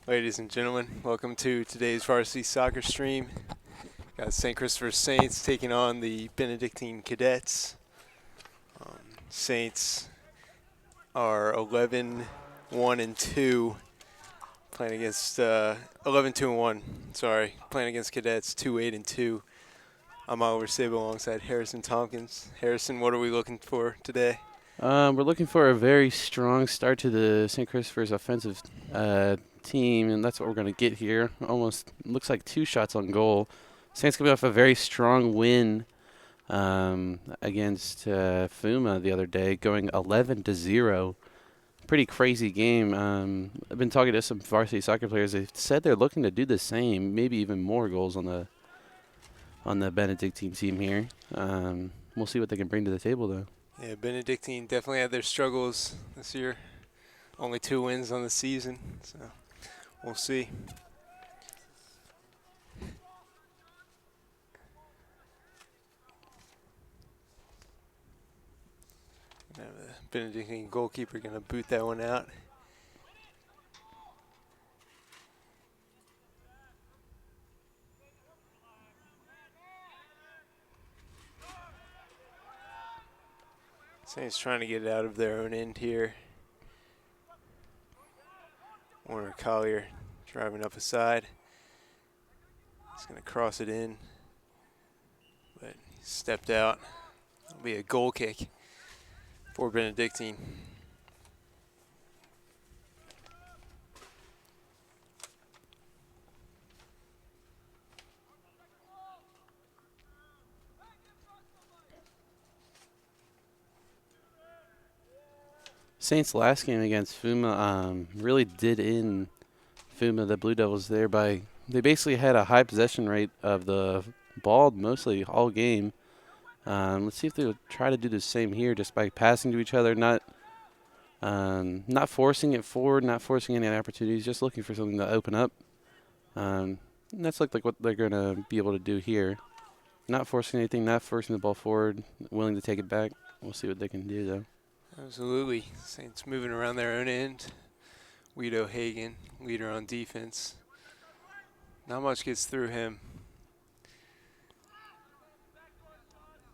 Ladies and gentlemen, welcome to today's Varsity soccer stream. Got St. Christopher Saints taking on the Benedictine Cadets. Saints are 11-1-2, playing against 11-2-1. Sorry, playing against Cadets 2-8-2. I'm Oliver Sabo alongside Harrison Tompkins. Harrison, what are we looking for today? We're looking for a very strong start to the St. Christopher's offensive team, and that's what we're going to get here. Almost looks like 2 shots on goal. Saints coming off a very strong win against Fuma the other day, going 11-0. Pretty crazy game. I've been talking to some varsity soccer players. They've said they're looking to do the same, maybe even more goals on the Benedictine team here. We'll see what they can bring to the table, though. Yeah, Benedictine definitely had their struggles this year. Only 2 wins on the season, so we'll see. Now the Benedictine goalkeeper going to boot that one out. Saints trying to get it out of their own end here. Warner Collier driving up a side. He's going to cross it in, but he stepped out. It'll be a goal kick for Benedictine. Saints' last game against Fuma really did in Fuma, the Blue Devils, there by they basically had a high possession rate of the ball mostly all game. Let's see if they'll try to do the same here, just by passing to each other, not forcing it forward, not forcing any opportunities, just looking for something to open up. And that's like what they're going to be able to do here. Not forcing anything, not forcing the ball forward, willing to take it back. We'll see what they can do, though. Absolutely. Saints moving around their own end. Guido Hagen, leader on defense. Not much gets through him.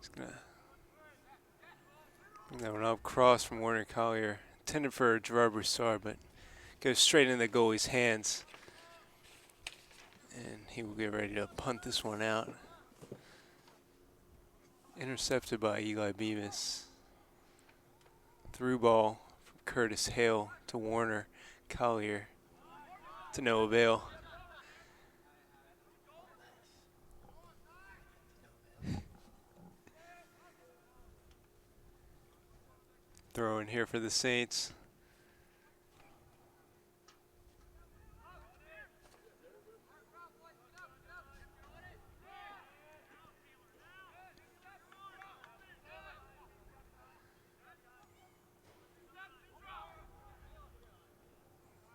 He's going to bring that one up. Cross from Warner Collier. Intended for Gerard Broussard, but goes straight in the goalie's hands. And he will get ready to punt this one out. Intercepted by Eli Bemis. Through ball from Curtis Hale to Warner Collier to no avail. Throw in here for the Saints.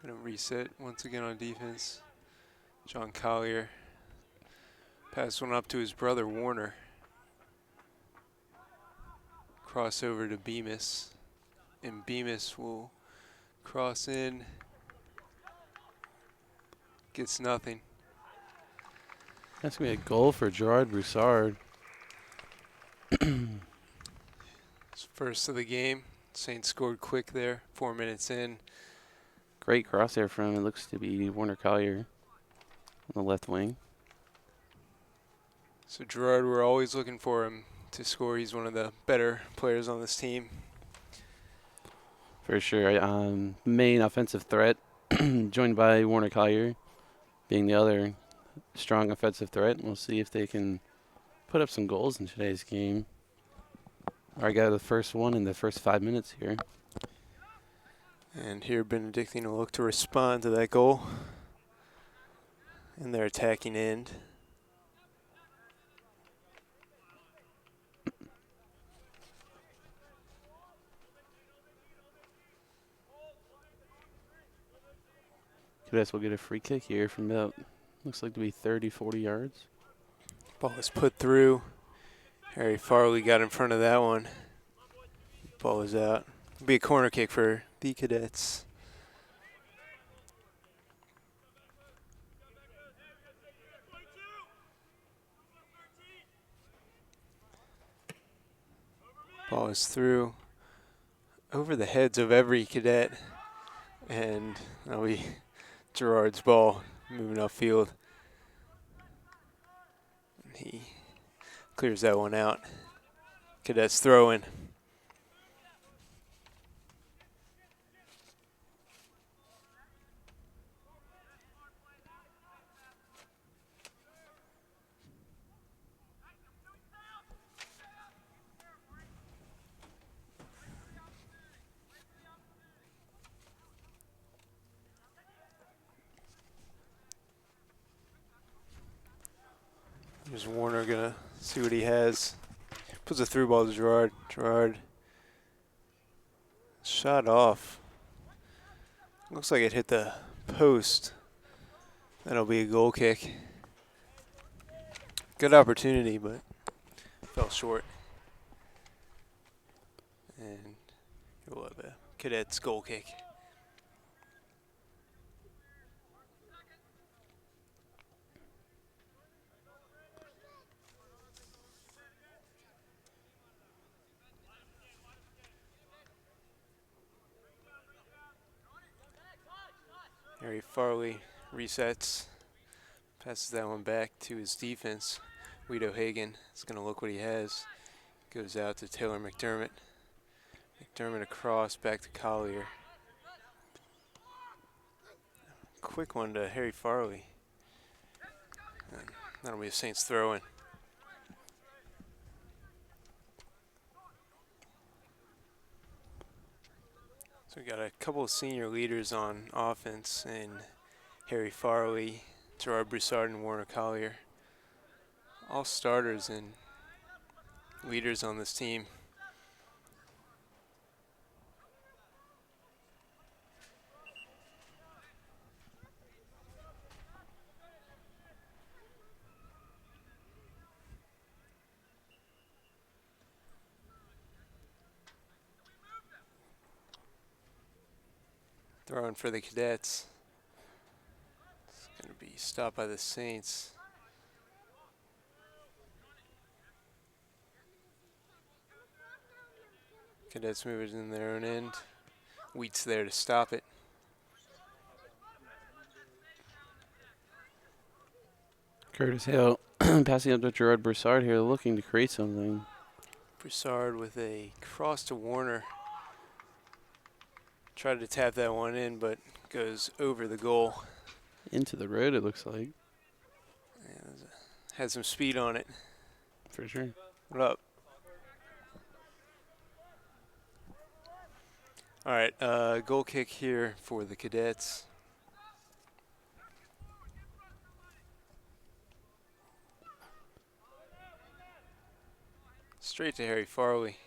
Gonna reset once again on defense. John Collier. Pass one up to his brother Warner. Crossover to Bemis. And Bemis will cross in. Gets nothing. That's going to be a goal for Gerard Broussard. It's first of the game. Saints scored quick there, 4 minutes in. Great cross there from, it looks to be Warner Collier on the left wing. So Gerard, we're always looking for him to score. He's one of the better players on this team. For sure. Main offensive threat, joined by Warner Collier being the other strong offensive threat. We'll see if they can put up some goals in today's game. I got the first one in the first 5 minutes here. And here Benedictine will look to respond to that goal in their attacking end. Cadets will get a free kick here from about, looks like to be 30, 40 yards. Ball is put through. Harry Farley got in front of that one. Ball is out. It'll be a corner kick for the Cadets. Ball is through over the heads of every cadet, and that'll be Gerard's ball moving upfield. He clears that one out. Cadets throwing. There's Warner gonna see what he has. Puts a through ball to Gerard. Gerard shot off. Looks like it hit the post. That'll be a goal kick. Good opportunity, but fell short. And we'll have a Cadets goal kick. Harry Farley resets, passes that one back to his defense. Guido Hagen is going to look what he has. Goes out to Taylor McDermott. McDermott across, back to Collier. Quick one to Harry Farley. And that'll be a Saints throw-in. So we got a couple of senior leaders on offense in Harry Farley, Gerard Broussard, and Warner Collier. All starters and leaders on this team. Throwing for the Cadets. It's going to be stopped by the Saints. Cadets move it in their own end. Wheat's there to stop it. Curtis Hale passing up to Gerard Broussard here, looking to create something. Broussard with a cross to Warner. Tried to tap that one in, but goes over the goal. Into the road, it looks like. Yeah, had some speed on it. For sure. What up? All right, goal kick here for the Cadets. Straight to Harry Farley.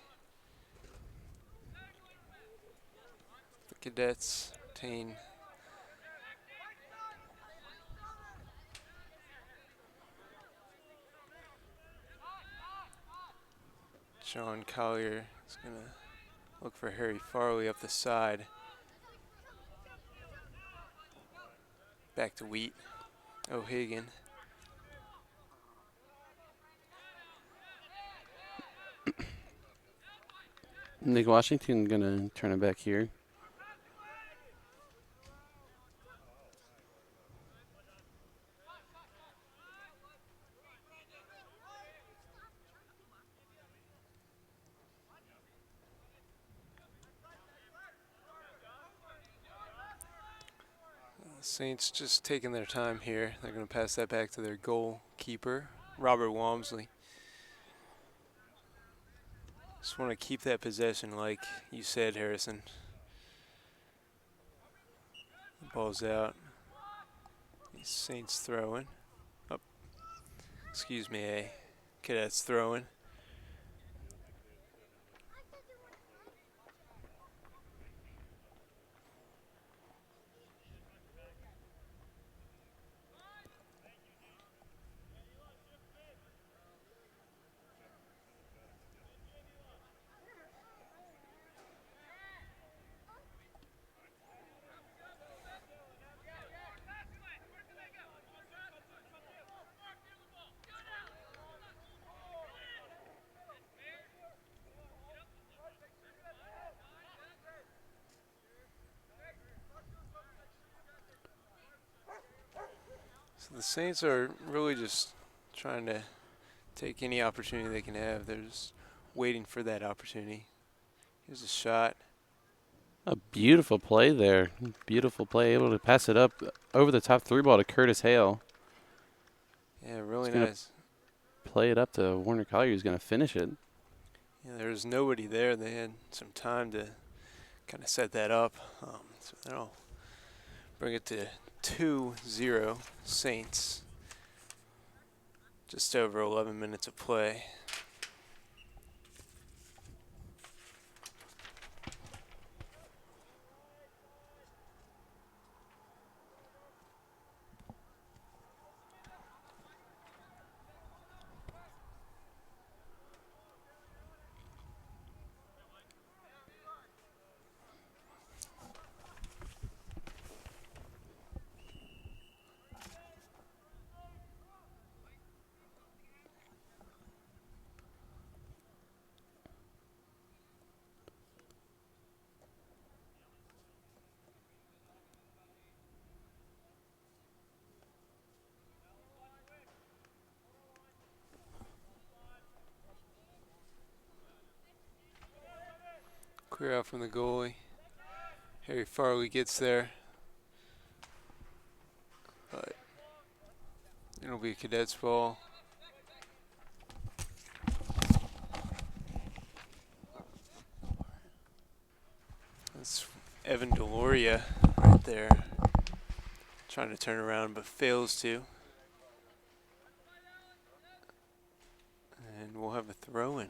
The Cadets obtain John Collier is going to look for Harry Farley up the side. Back to Wheat. O'Hagan. Nick Washington gonna turn it back here. Saints just taking their time here. They're going to pass that back to their goalkeeper, Robert Walmsley. Just want to keep that possession like you said, Harrison. The ball's out. Saints throwing. Oh, excuse me, Cadets throwing. So the Saints are really just trying to take any opportunity they can have. They're just waiting for that opportunity. Here's a shot. A beautiful play there. Beautiful play, able to pass it up over the top three ball to Curtis Hale. Yeah, really He's going to nice. play it up to Warner Collier, who's going to finish it. Yeah, there was nobody there. They had some time to kind of set that up. So that'll bring it to 2-0 Saints. Just over 11 minutes of play. Clear out from the goalie. Harry Farley gets there. But it'll be a Cadets ball. That's Evan Deloria right there. Trying to turn around but fails to. And we'll have a throw-in.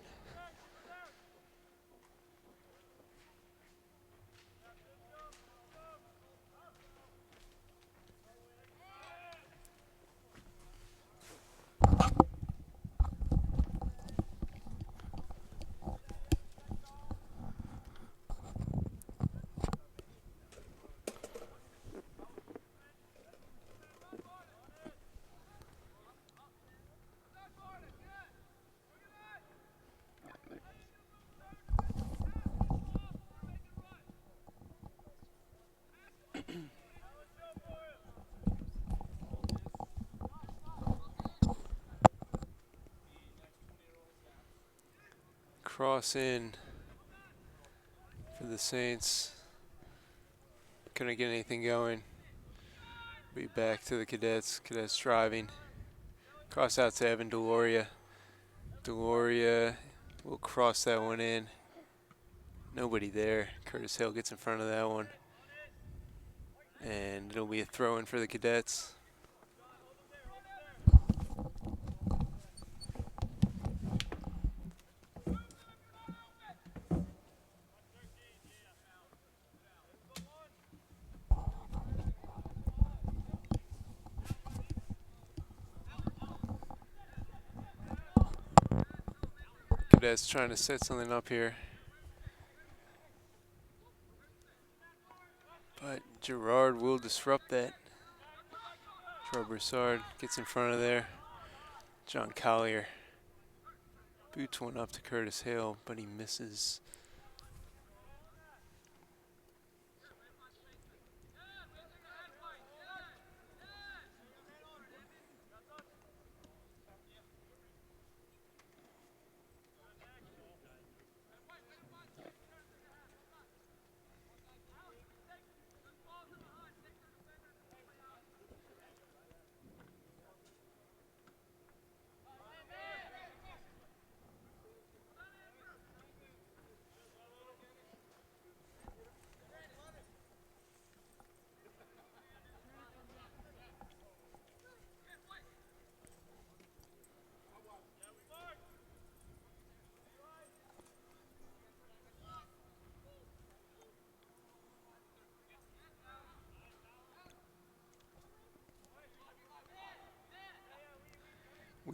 Cross in for the Saints. Couldn't get anything going. Be back to the Cadets. Cadets driving. Cross out to Evan Deloria. Deloria will cross that one in. Nobody there. Curtis Hale gets in front of that one. And it'll be a throw-in for the Cadets. Cadets trying to set something up here. But Gerard will disrupt that. Gerard Broussard gets in front of there. John Collier boots one up to Curtis Hale, but he misses.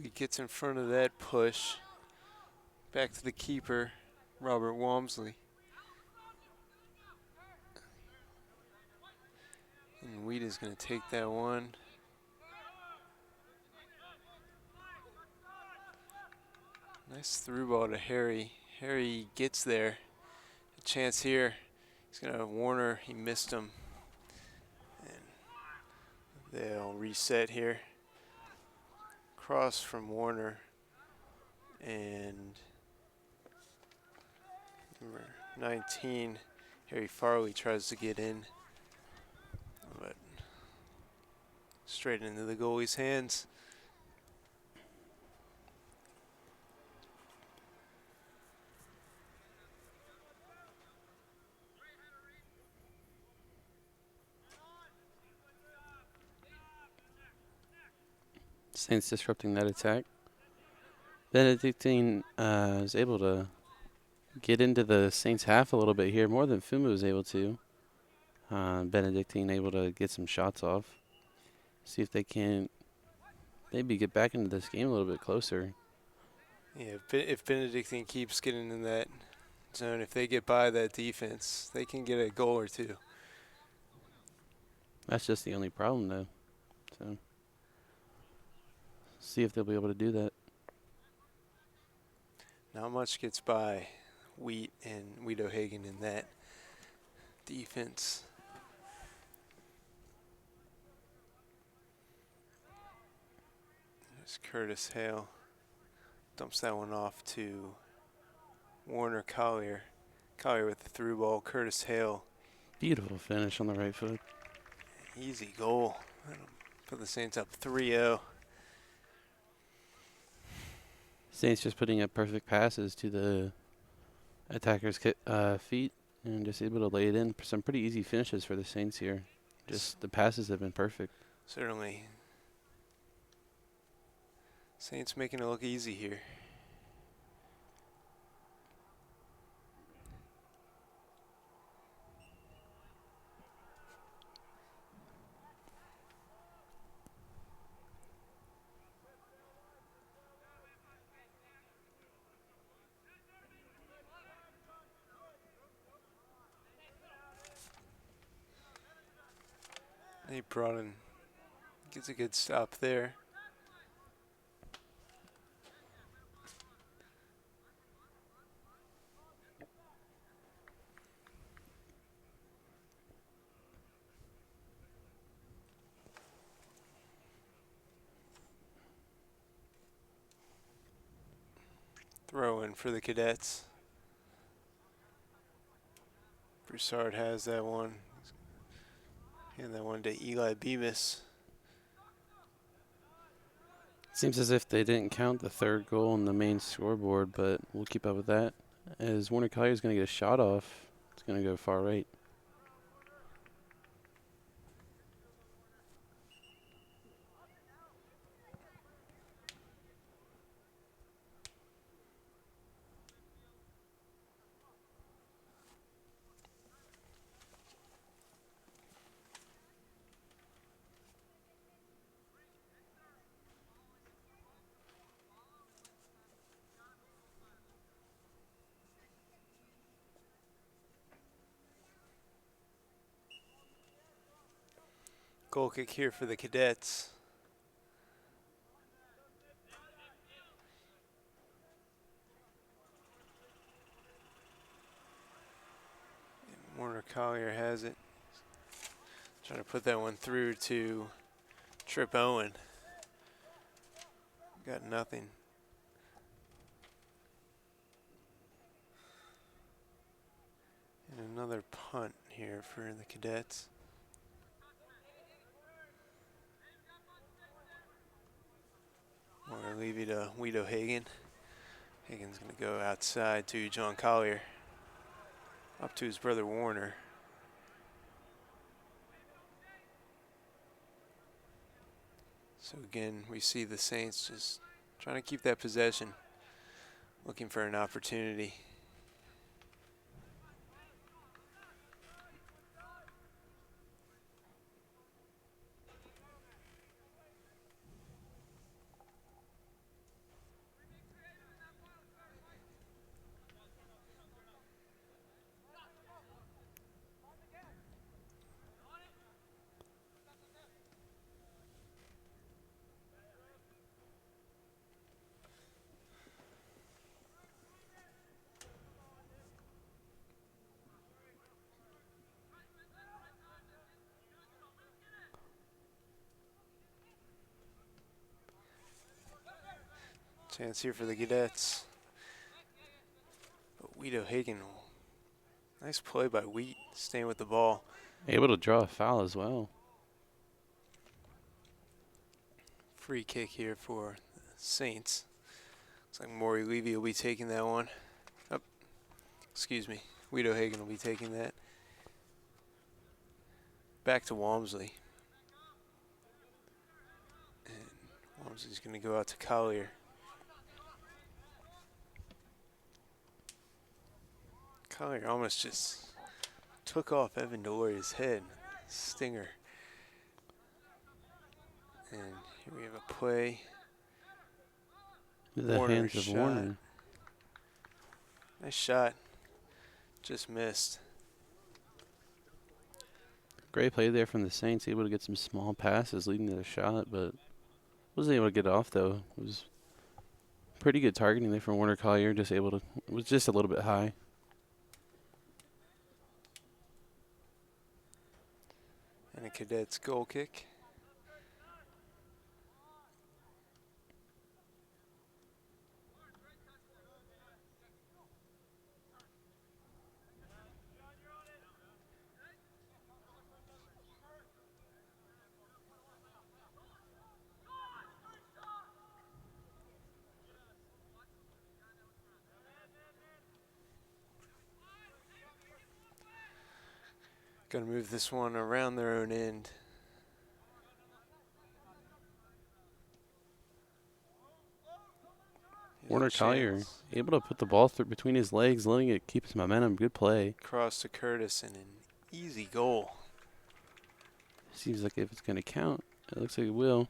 He gets in front of that push. Back to the keeper, Robert Walmsley. And Wheaton's going to take that one. Nice through ball to Harry. Harry gets there. A chance here. He's going to have Warner. He missed him. And they'll reset here. cross from Warner, and number 19, Harry Farley, tries to get in, but straight into the goalie's hands. Saints disrupting that attack. Benedictine is able to get into the Saints half a little bit here, more than Fumu was able to. Benedictine able to get some shots off. See if they can maybe get back into this game a little bit closer. Yeah, if Benedictine keeps getting in that zone, if they get by that defense, they can get a goal or two. That's just the only problem, though. So, see if they'll be able to do that. Not much gets by Wheat and Weedo Hagen in that defense. There's Curtis Hale. Dumps that one off to Warner Collier. Collier with the through ball. Curtis Hale. Beautiful finish on the right foot. Easy goal. That'll put the Saints up 3-0. Saints just putting up perfect passes to the attacker's feet and just able to lay it in. Some pretty easy finishes for the Saints here. Just the passes have been perfect. Certainly. Saints making it look easy here. Nate Broughton gets a good stop there. Throw in for the Cadets. Broussard has that one. And that one to Eli Bemis. Seems as if they didn't count the third goal on the main scoreboard, but we'll keep up with that. As Warner Collier is going to get a shot off, it's going to go far right. Goal kick here for the Cadets. And Warner Collier has it. Trying to put that one through to Trip Owen. Got nothing. And another punt here for the Cadets. We're going to leave it to Weedo Hagen. Hagen's going to go outside to John Collier. Up to his brother Warner. So again, we see the Saints just trying to keep that possession. Looking for an opportunity. Chance here for the Cadets. But Wheat O'Hagan, nice play by Wheat, staying with the ball. Able to draw a foul as well. Free kick here for the Saints. Looks like Maury Levy will be taking that one. Oh, excuse me. Wheat O'Hagan will be taking that. Back to Walmsley. And Walmsley's going to go out to Collier. Collier almost just took off Evan Deloria's head. Stinger. And here we have a play. The hands of Warner. Nice shot. Just missed. Great play there from the Saints. Able to get some small passes leading to the shot, but wasn't able to get it off though. It was pretty good targeting there from Warner Collier. Just able to, it was just a little bit high. And a Cadets goal kick. Gonna move this one around their own end. Warner Collier able to put the ball through between his legs, letting it keep his momentum. Good play. Cross to Curtis and an easy goal. Seems like if it's going to count, it looks like it will.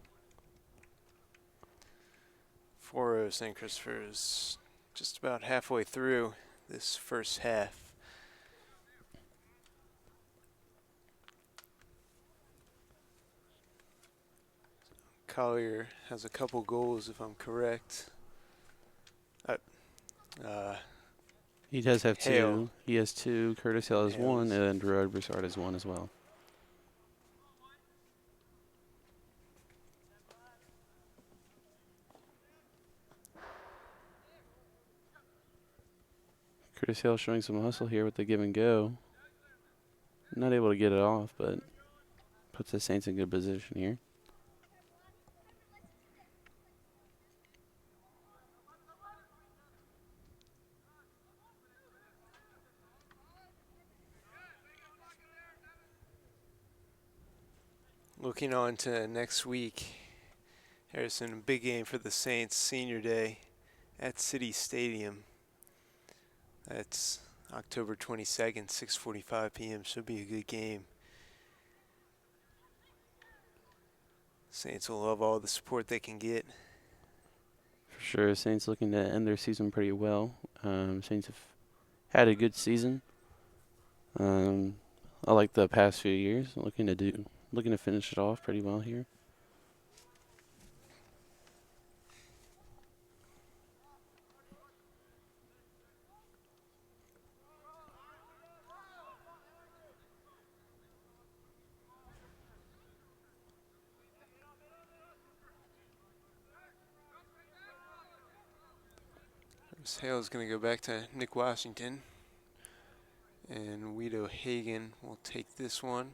4-0 St. Christopher is just about halfway through this first half. Collier has a couple goals, if I'm correct. He does have Hale. two. He has two. Curtis Hale has Hale one, is- and then Gerard Broussard has one as well. Curtis Hale showing some hustle here with the give and go. Not able to get it off, but puts the Saints in good position here. Looking on to next week, Harrison, a big game for the Saints, Senior Day at City Stadium. That's October 22nd, 6:45 p.m. Should be a good game. Saints will love all the support they can get. For sure, Saints looking to end their season pretty well. Saints have had a good season. I like the past few years. Looking to finish it off pretty well here. Hale's going to go back to Nick Washington. And Wheat O'Hagan will take this one.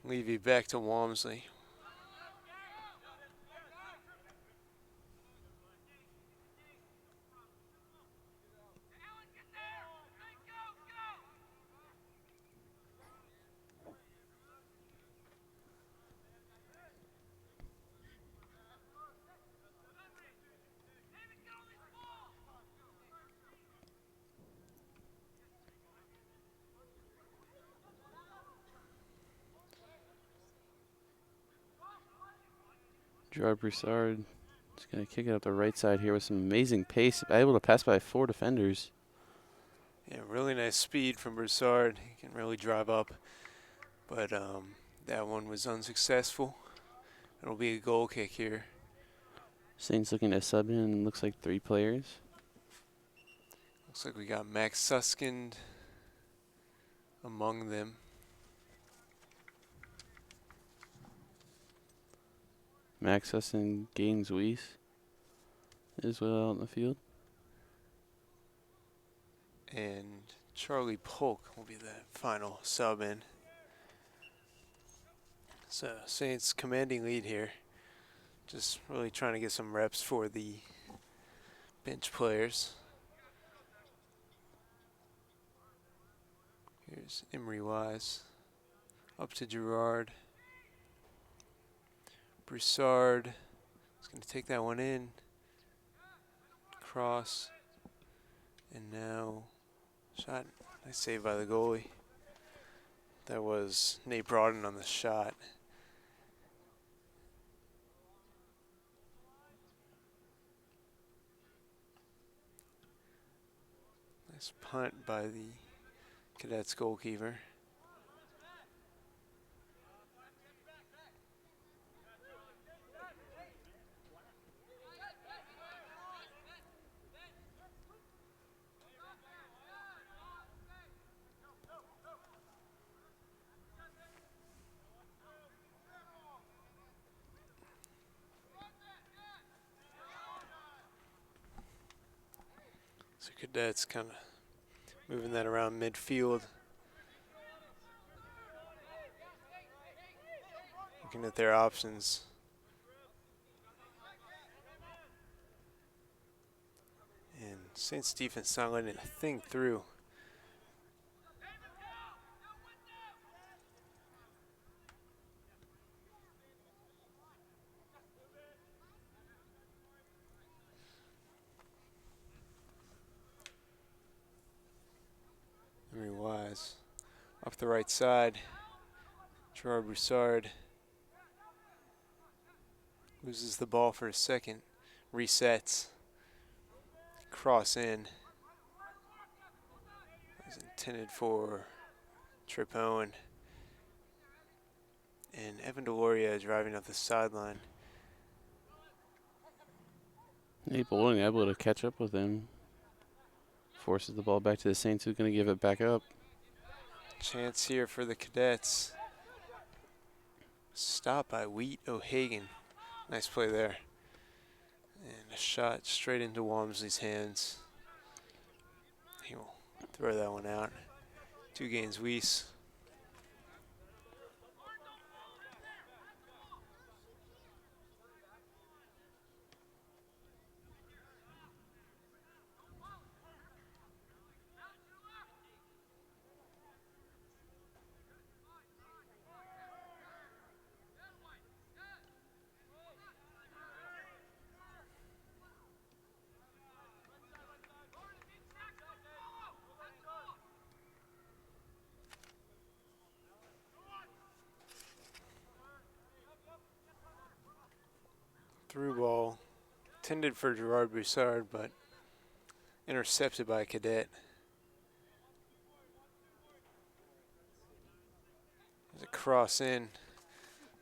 Levy back to Walmsley. Gerard Broussard is going to kick it up the right side here with some amazing pace. Able to pass by 4 defenders. Yeah, really nice speed from Broussard. He can really drive up. But That one was unsuccessful. It'll be a goal kick here. Saints looking to sub in. Looks like 3 players. Looks like we got Max Suskind among them. Max Husson gains Weiss as well out in the field. And Charlie Polk will be the final sub in. So Saints commanding lead here. Just really trying to get some reps for the bench players. Here's Emery Wise. Up to Gerard. Broussard is going to take that one in. Cross. And now shot. Nice save by the goalie. That was Nate Broughton on the shot. Nice punt by the Cadets goalkeeper. So Cadets kind of moving that around midfield. Looking at their options. And Saints defense not letting a thing through. Emery Wise up the right side. Gerard Broussard loses the ball for a second. Resets. Cross in. It was intended for Trip Owen. And Evan Deloria driving up the sideline. Nate Bowling able to catch up with him. Forces the ball back to the Saints, who's going to give it back up. Chance here for the Cadets. Stop by Wheat O'Hagan. Nice play there. And a shot straight into Walmsley's hands. He will throw that one out. 2 gains Weiss. Through ball, intended for Gerard Broussard, but intercepted by a Cadet. There's a cross in.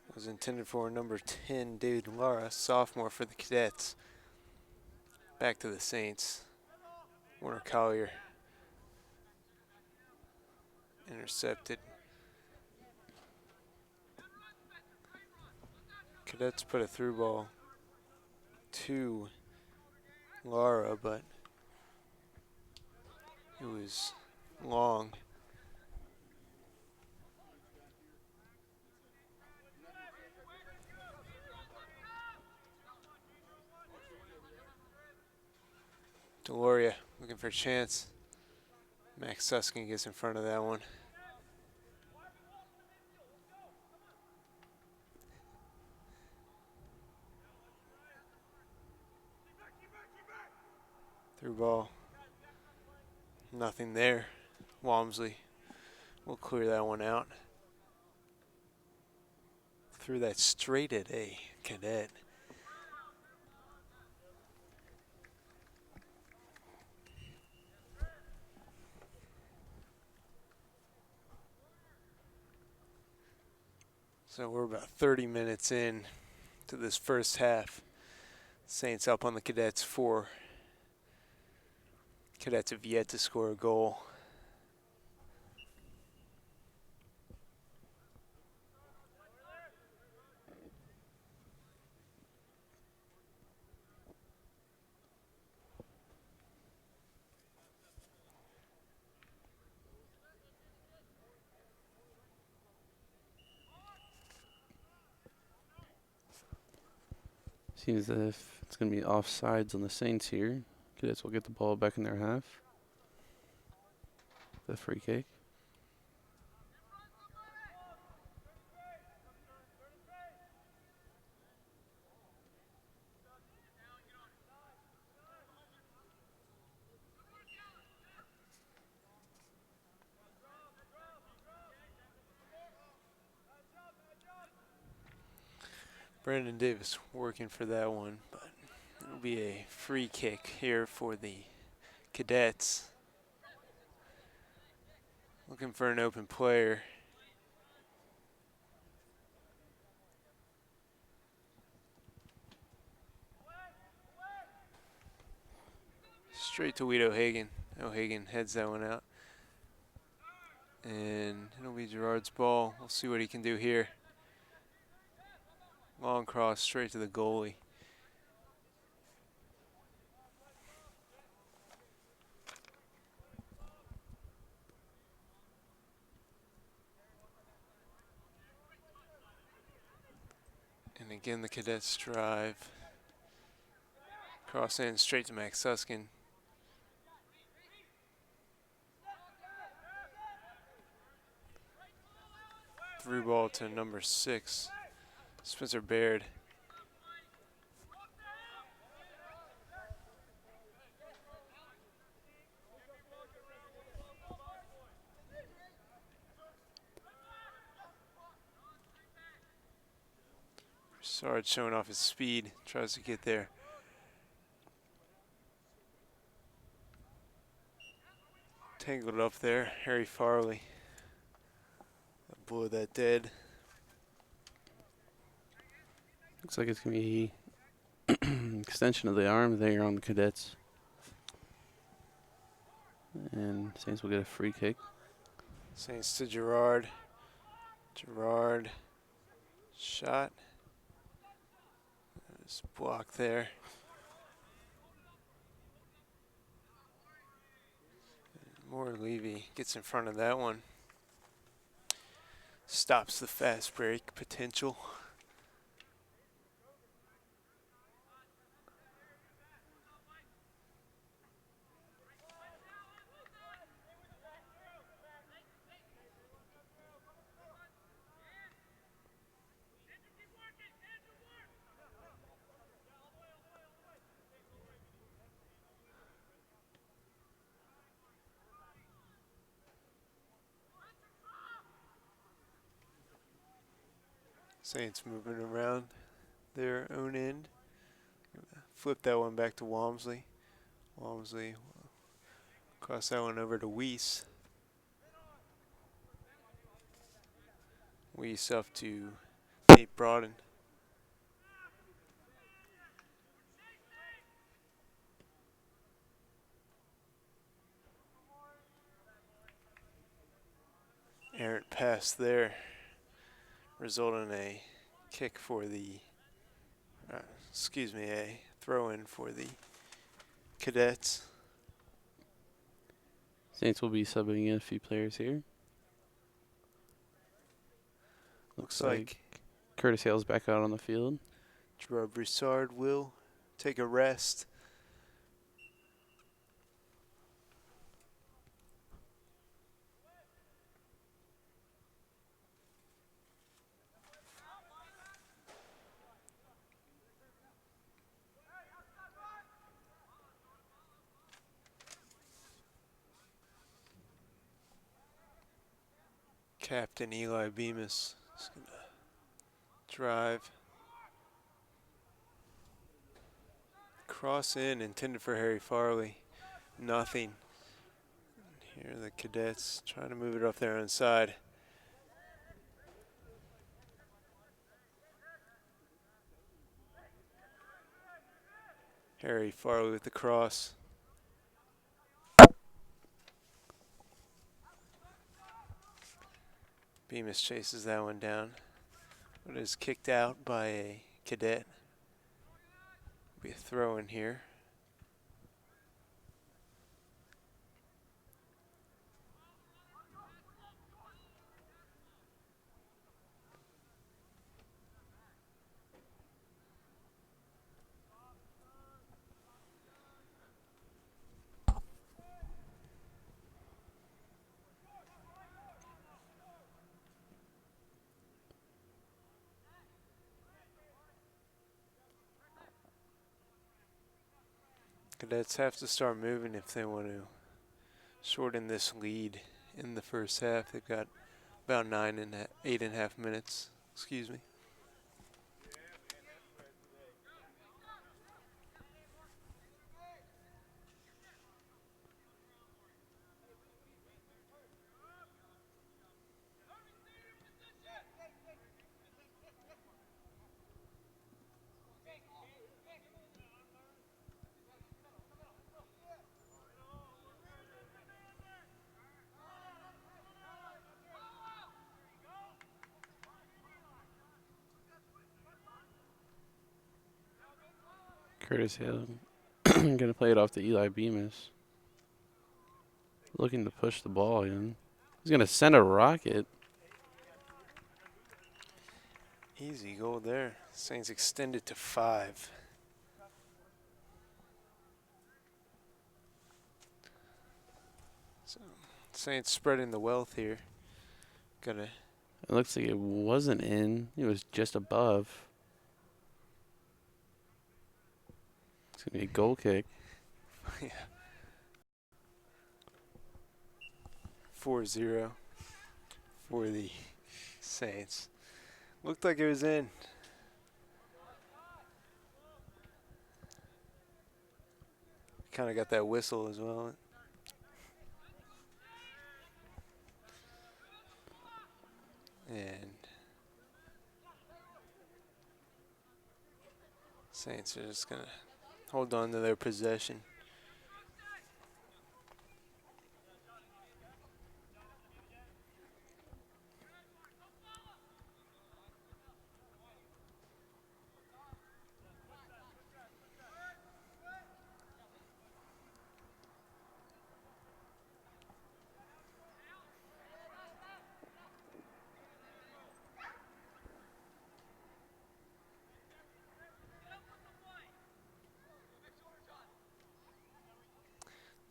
It was intended for number 10, David Lara, sophomore for the Cadets. Back to the Saints. Warner Collier intercepted. Cadets put a through ball to Lara, but it was long. Deloria looking for a chance. Max Suskin gets in front of that one. Through ball. Nothing there. Walmsley will clear that one out. Threw that straight at a Cadet. So we're about 30 minutes in to this first half. Saints up on the Cadets 4. Cadets have yet to score a goal. Seems as if it's going to be offsides on the Saints here. Cadets will get the ball back in their half. The free kick. Brandon Davis working for that one, but it'll be a free kick here for the Cadets. Looking for an open player. Straight to Weed O'Hagan. O'Hagan heads that one out. And it'll be Gerard's ball. We'll see what he can do here. Long cross straight to the goalie. And again, the Cadets drive. Cross in straight to Max Suskin. Through ball to number 6, Spencer Baird. Broussard showing off his speed, tries to get there. Tangled up there, Harry Farley. Blew that dead. Looks like it's going to be extension of the arm there on the Cadets. And Saints will get a free kick. Saints to Gerard. Gerard. Shot. There's block there. Moore Levy gets in front of that one. Stops the fast break potential. Saints moving around their own end. Flip that one back to Walmsley. Walmsley cross that one over to Weiss. Weiss up to Nate Broaden. Errant pass there. Result in a kick for the, a throw in for the Cadets. Saints will be subbing in a few players here. Looks like Curtis Hale's back out on the field. Gerard Broussard will take a rest. Captain Eli Bemis is going to drive. Cross in, intended for Harry Farley. Nothing. Here are the Cadets trying to move it off their own side. Harry Farley with the cross. Bemis chases that one down, but is kicked out by a cadet. Be a throw in here. Cadets have to start moving if they want to shorten this lead in the first half. They've got about 8.5 minutes. Excuse me. Curtis Hill gonna play it off to Eli Bemis. Looking to push the ball in. He's gonna send a rocket. Easy goal there. Saints extended to 5. So Saints spreading the wealth here. Gonna It looks like it wasn't in. It was just above. It's gonna be a goal kick. yeah. 4-0 for the Saints. Looked like it was in. Kind of got that whistle as well. And Saints are just going to hold on to their possession.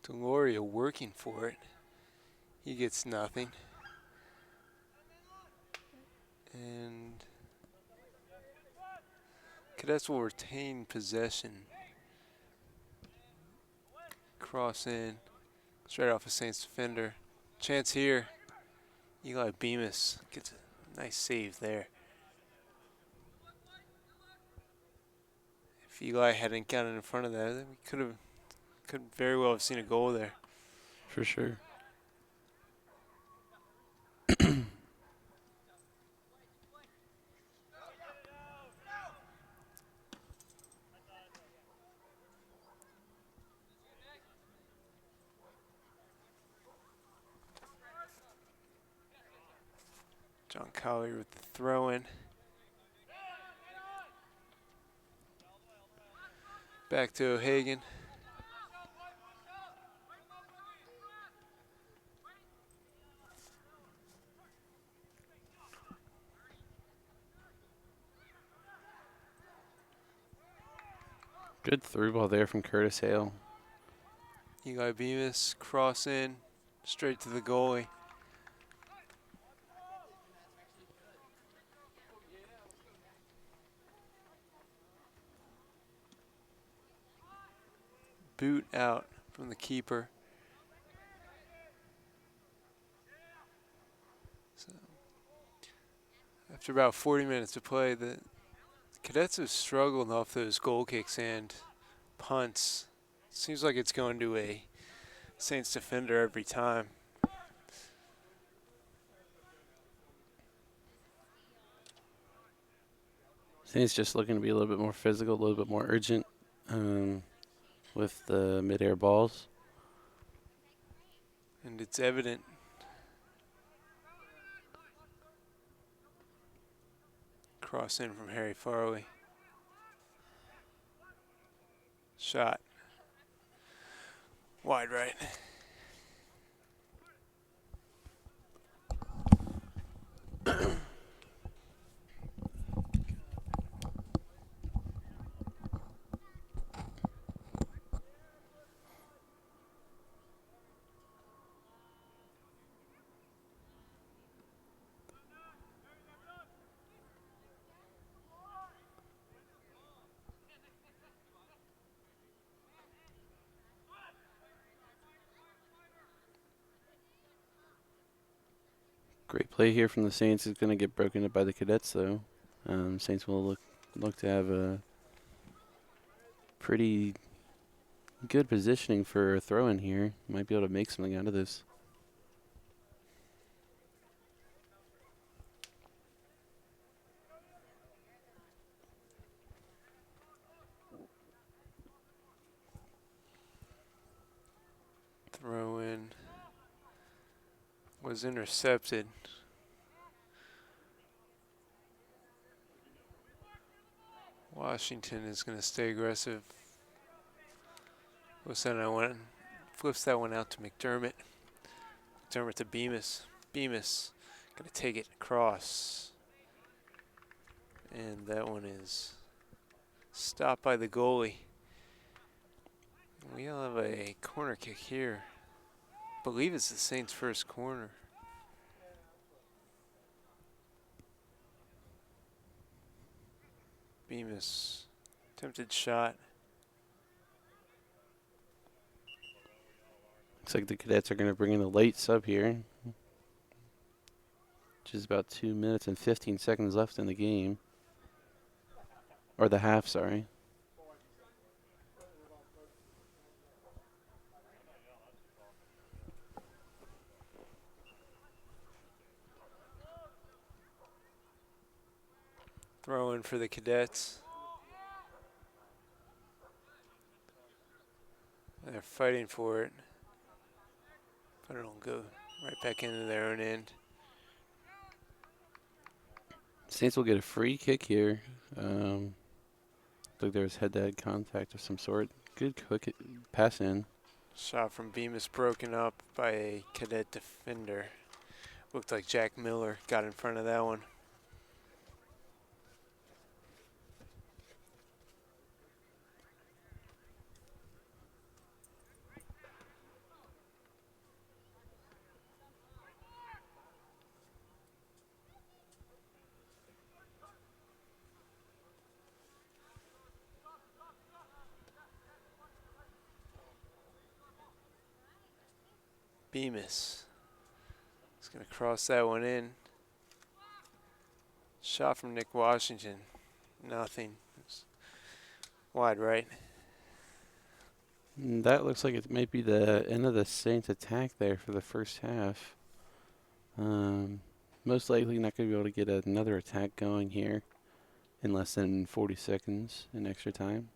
Deloria working for it. He gets nothing. And Cadets will retain possession. Cross in. Straight off a Saints defender. Chance here. Eli Bemis gets a nice save there. If Eli hadn't gotten in front of that, we could very well have seen a goal there. For sure. John Collier with the throw in. Back to O'Hagan. Good through ball there from Curtis Hale. Eli Bemis cross in, straight to the goalie. Boot out from the keeper. So after about 40 minutes to play, the Cadets have struggled off those goal kicks and punts. Seems like it's going to a Saints defender every time. Saints just looking to be a little bit more physical, a little bit more urgent. with the midair balls. And it's evident. Cross in from Harry Farley. Shot. Wide right. Great play here from the Saints. Is going to get broken up by the Cadets, though. Saints will look to have a pretty good positioning for a throw in here. Might be able to make something out of this. Throw in was intercepted. Washington is going to stay aggressive. Flips that one out to McDermott. McDermott to Bemis. Bemis going to take it across. And that one is stopped by the goalie. We'll have a corner kick here. I believe it's the Saints' first corner. Bemis, attempted shot. Looks like the Cadets are going to bring in a late sub here. Which is about 2 minutes and 15 seconds left in the game. Or the half, sorry. Throw in for the Cadets. They're fighting for it. But it'll go right back into their own end. Saints will get a free kick here. Look, there was head-to-head contact of some sort. Good quick pass in. Shot from Bemis broken up by a Cadet defender. Looked like Jack Miller got in front of that one. Bemis is going to cross that one in. Shot from Nick Washington. Nothing. It's wide right. That looks like it might be the end of the Saints attack there for the first half. Most likely not going to be able to get another attack going here in less than 40 seconds in extra time.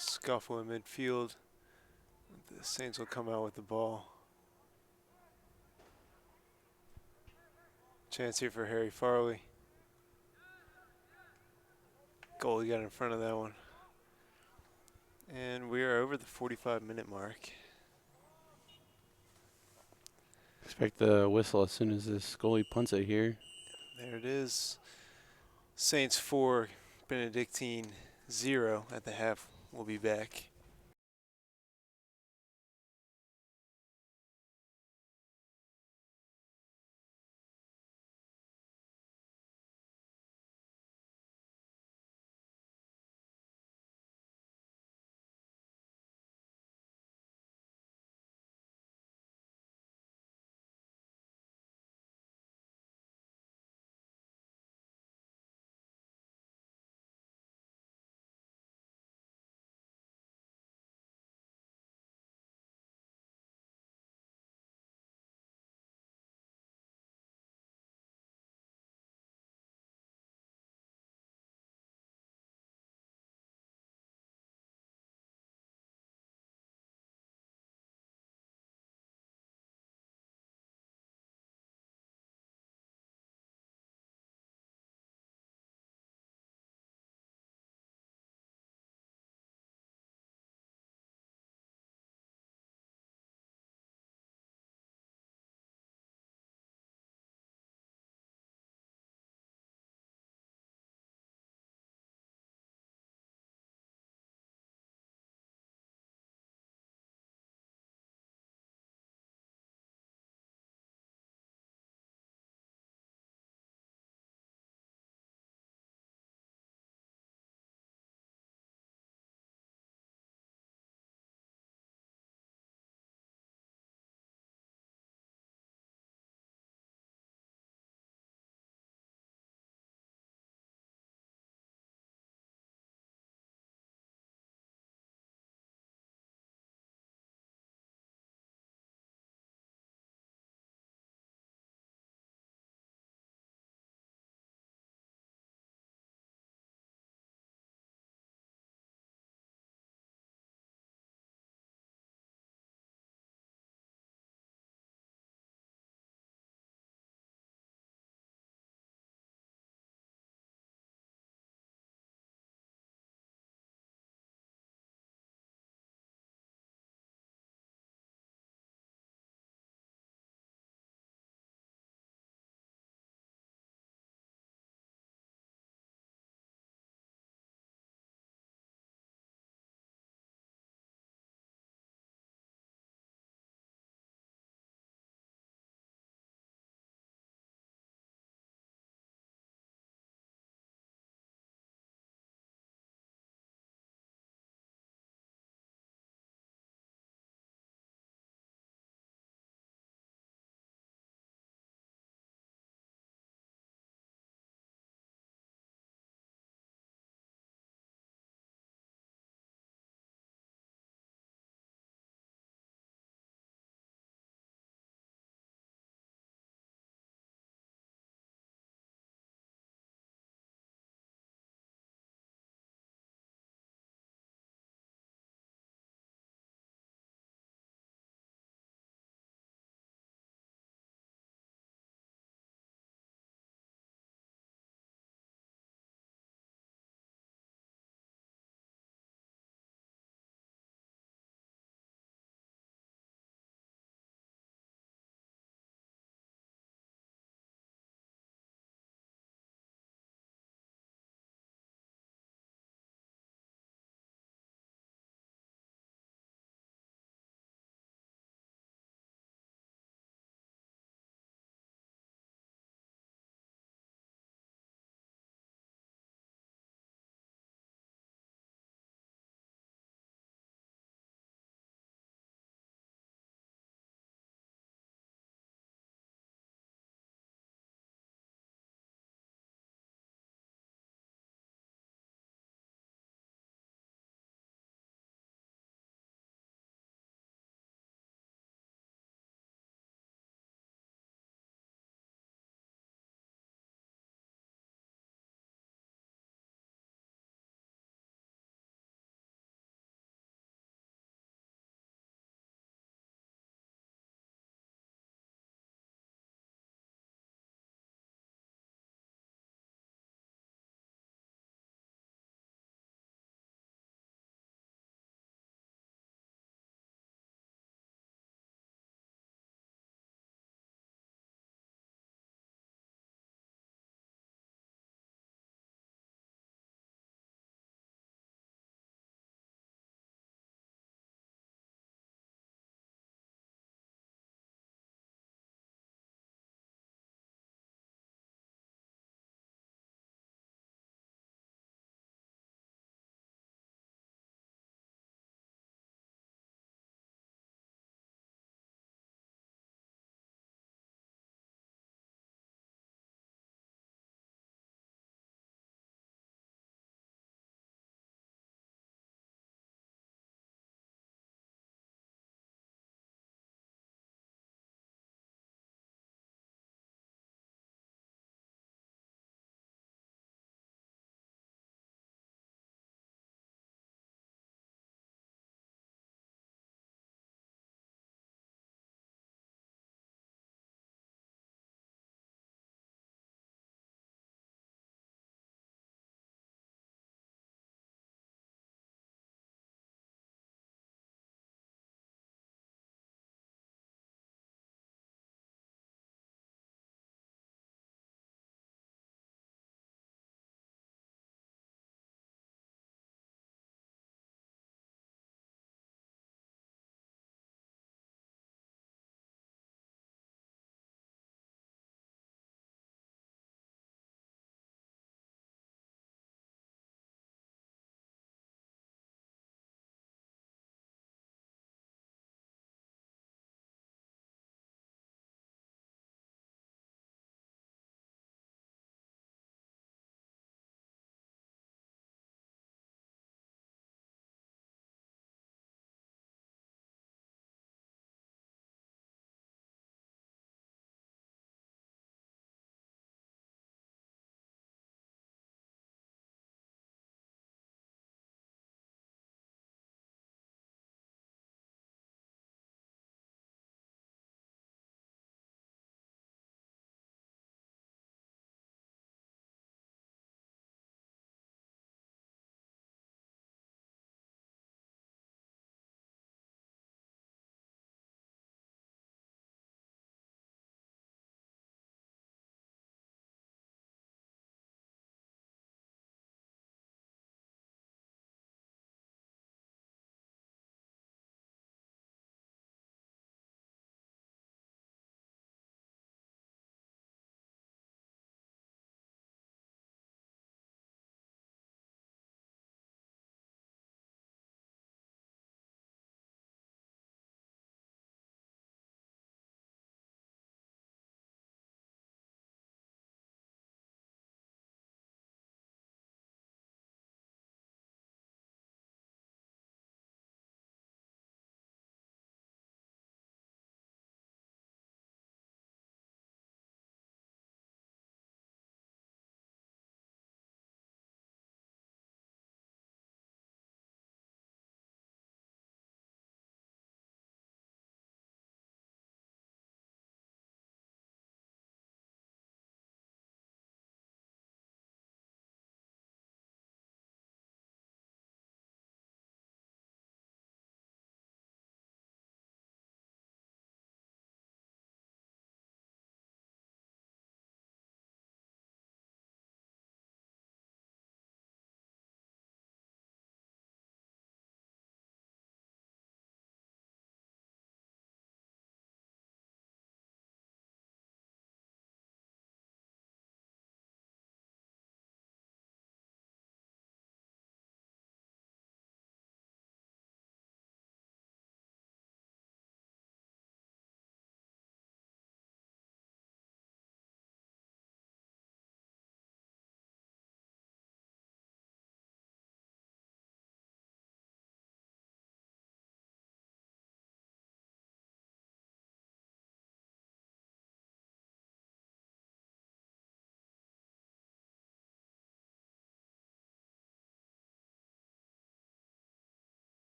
Scuffle in midfield. The Saints will come out with the ball. Chance here for Harry Farley. Goalie got in front of that one. And we are over the 45-minute mark. Expect the whistle as soon as this goalie punts it here. There it is. Saints 4, Benedictine 0 at the half. We'll be back.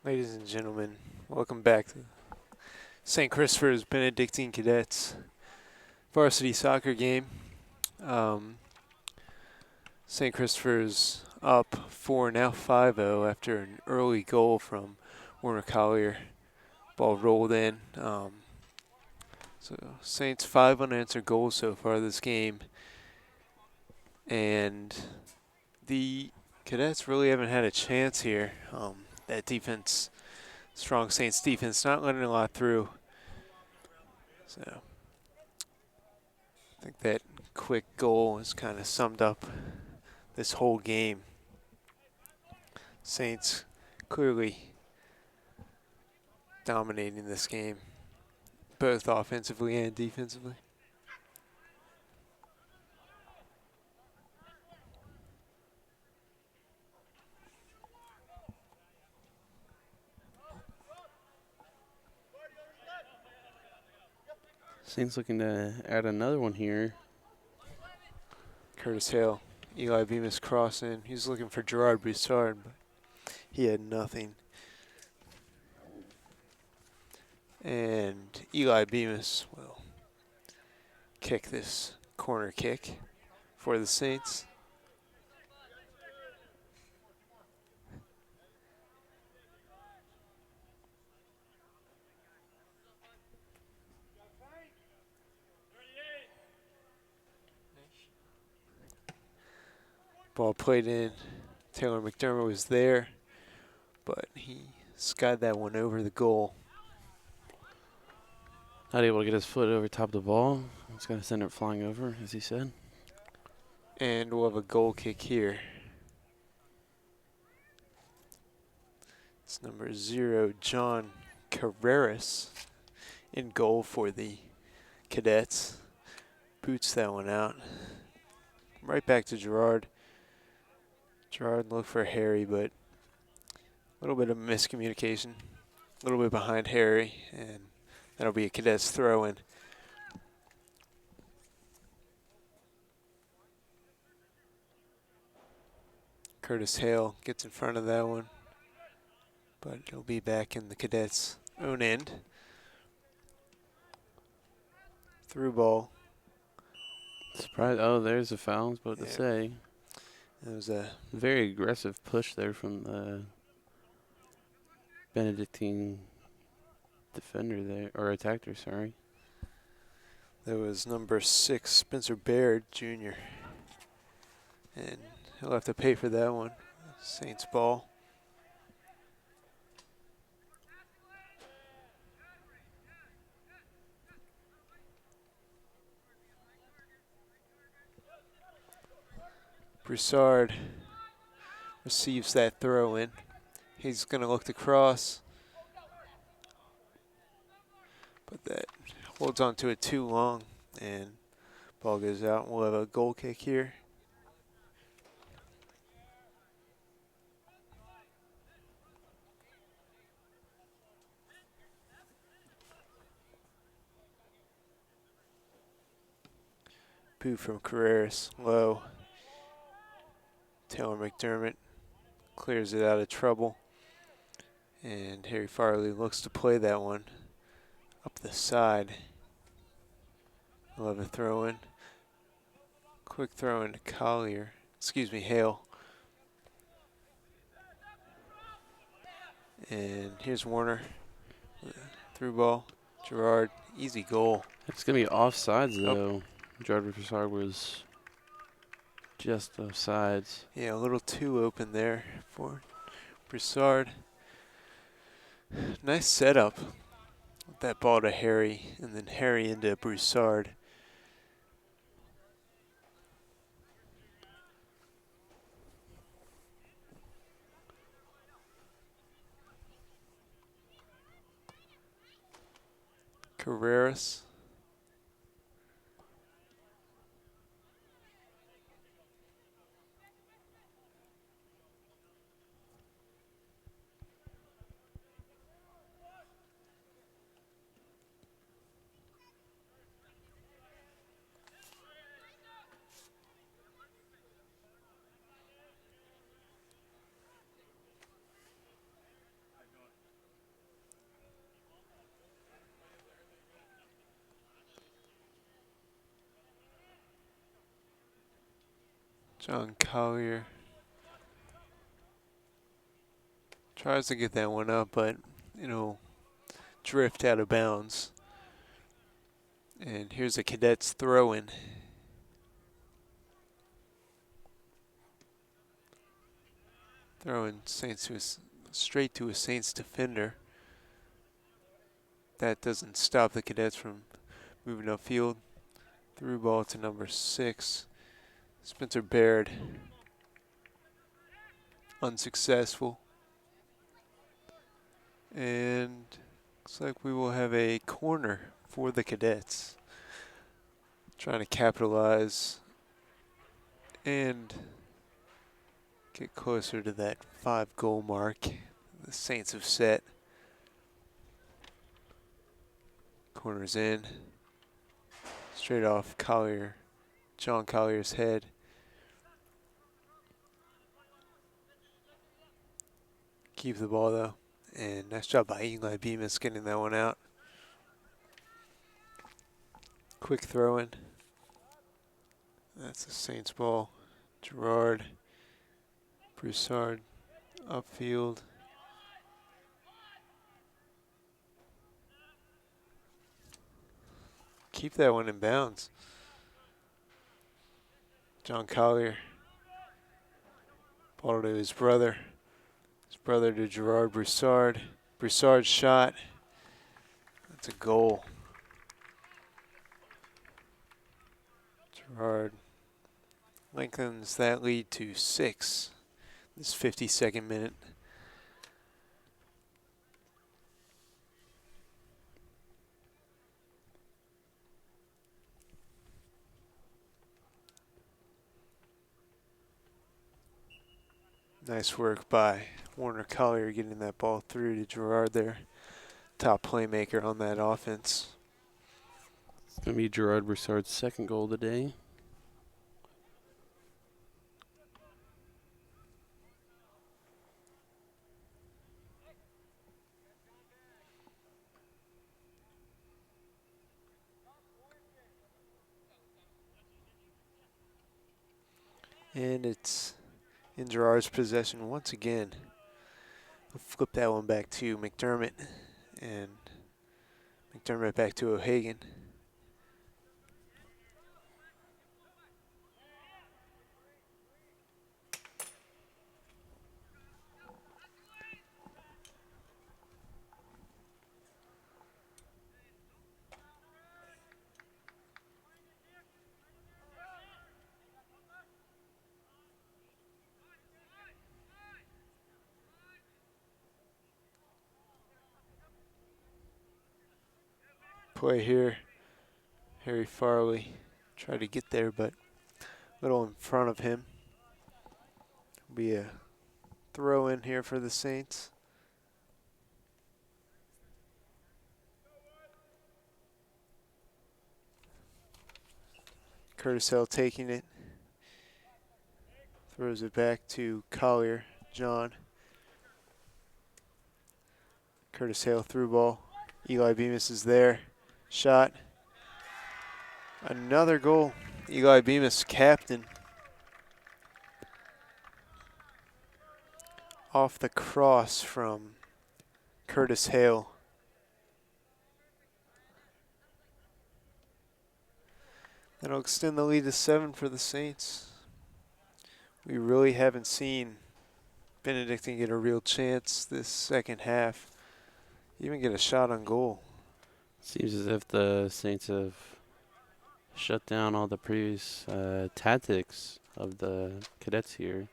Ladies and gentlemen, welcome back to St. Christopher's Benedictine Cadets varsity soccer game. St. Christopher's up 4, now 5-0 after an early goal from Warner Collier. Ball rolled in. So Saints 5 unanswered goals so far this game. And the Cadets really haven't had a chance here. That defense, strong Saints defense, not letting a lot through. So I think that quick goal has kind of summed up this whole game. Saints clearly dominating this game, both offensively and defensively. Saints looking to add another one here. Curtis Hale, Eli Bemis crossing. He's looking for Gerard Broussard, but he had nothing. And Eli Bemis will kick this corner kick for the Saints. Ball played in. Taylor McDermott was there, but he skied that one over the goal. Not able to get his foot over top of the ball. He's going to send it flying over, as he said. And we'll have a goal kick here. It's number 0, John Carreras, in goal for the Cadets. Boots that one out. Right back to Gerard. Gerard looked for Harry, but a little bit of miscommunication. A little bit behind Harry, and that'll be a Cadets throw in. Curtis Hale gets in front of that one, but it'll be back in the Cadets' own end. Through ball. Surprise! Oh, there's a foul. I was about to say. It was a very aggressive push there from the Benedictine defender there, or attacker, sorry. That was number 6, Spencer Baird, Jr. And he'll have to pay for that one. Saints ball. Broussard receives that throw in. He's going to look to cross, but that holds on to it too long, and ball goes out. We'll have a goal kick here. Boot from Carreras, low. Taylor McDermott clears it out of trouble. And Harry Farley looks to play that one up the side. We'll have a throw in. Quick throw into Hale. And here's Warner. Through ball. Gerard, easy goal. It's going to be offsides, though. Gerard Broussard was just offsides. Yeah, a little too open there for Broussard. Nice setup. That ball to Harry, and then Harry into Broussard. Carreras. John Collier tries to get that one up, but it'll drift out of bounds. And here's a Cadets throw-in. Throwing Saints to straight to a Saints defender. That doesn't stop the Cadets from moving upfield. Through ball to number 6, Spencer Baird. Unsuccessful. And looks like we will have a corner for the Cadets. Trying to capitalize and get closer to that 5-goal mark the Saints have set. Corners in. Straight off Collier, John Collier's head. Keep the ball though. And nice job by Eli Bemis getting that one out. Quick throw in. That's the Saints ball. Gerard, Broussard, upfield. Keep that one in bounds. John Collier. Ball to his brother. His brother to Gerard Broussard. Broussard's shot. That's a goal. Gerard lengthens that lead to 6 this 52nd minute. Nice work by Warner Collier getting that ball through to Gerard there. Top playmaker on that offense. It's going to be Gerard Broussard's second goal of the day. And it's in Gerard's possession once again. We'll flip that one back to McDermott. And McDermott back to O'Hagan. Play here. Harry Farley tried to get there, but a little in front of him. Be a throw in here for the Saints. Curtis Hill taking it. Throws it back to Collier, John. Curtis Hale through ball. Eli Bemis is there. Shot. Another goal. Eli Bemis, captain. Off the cross from Curtis Hale. That'll extend the lead to 7 for the Saints. We really haven't seen Benedictine get a real chance this second half. Even get a shot on goal. Seems as if the Saints have shut down all the previous tactics of the Cadets here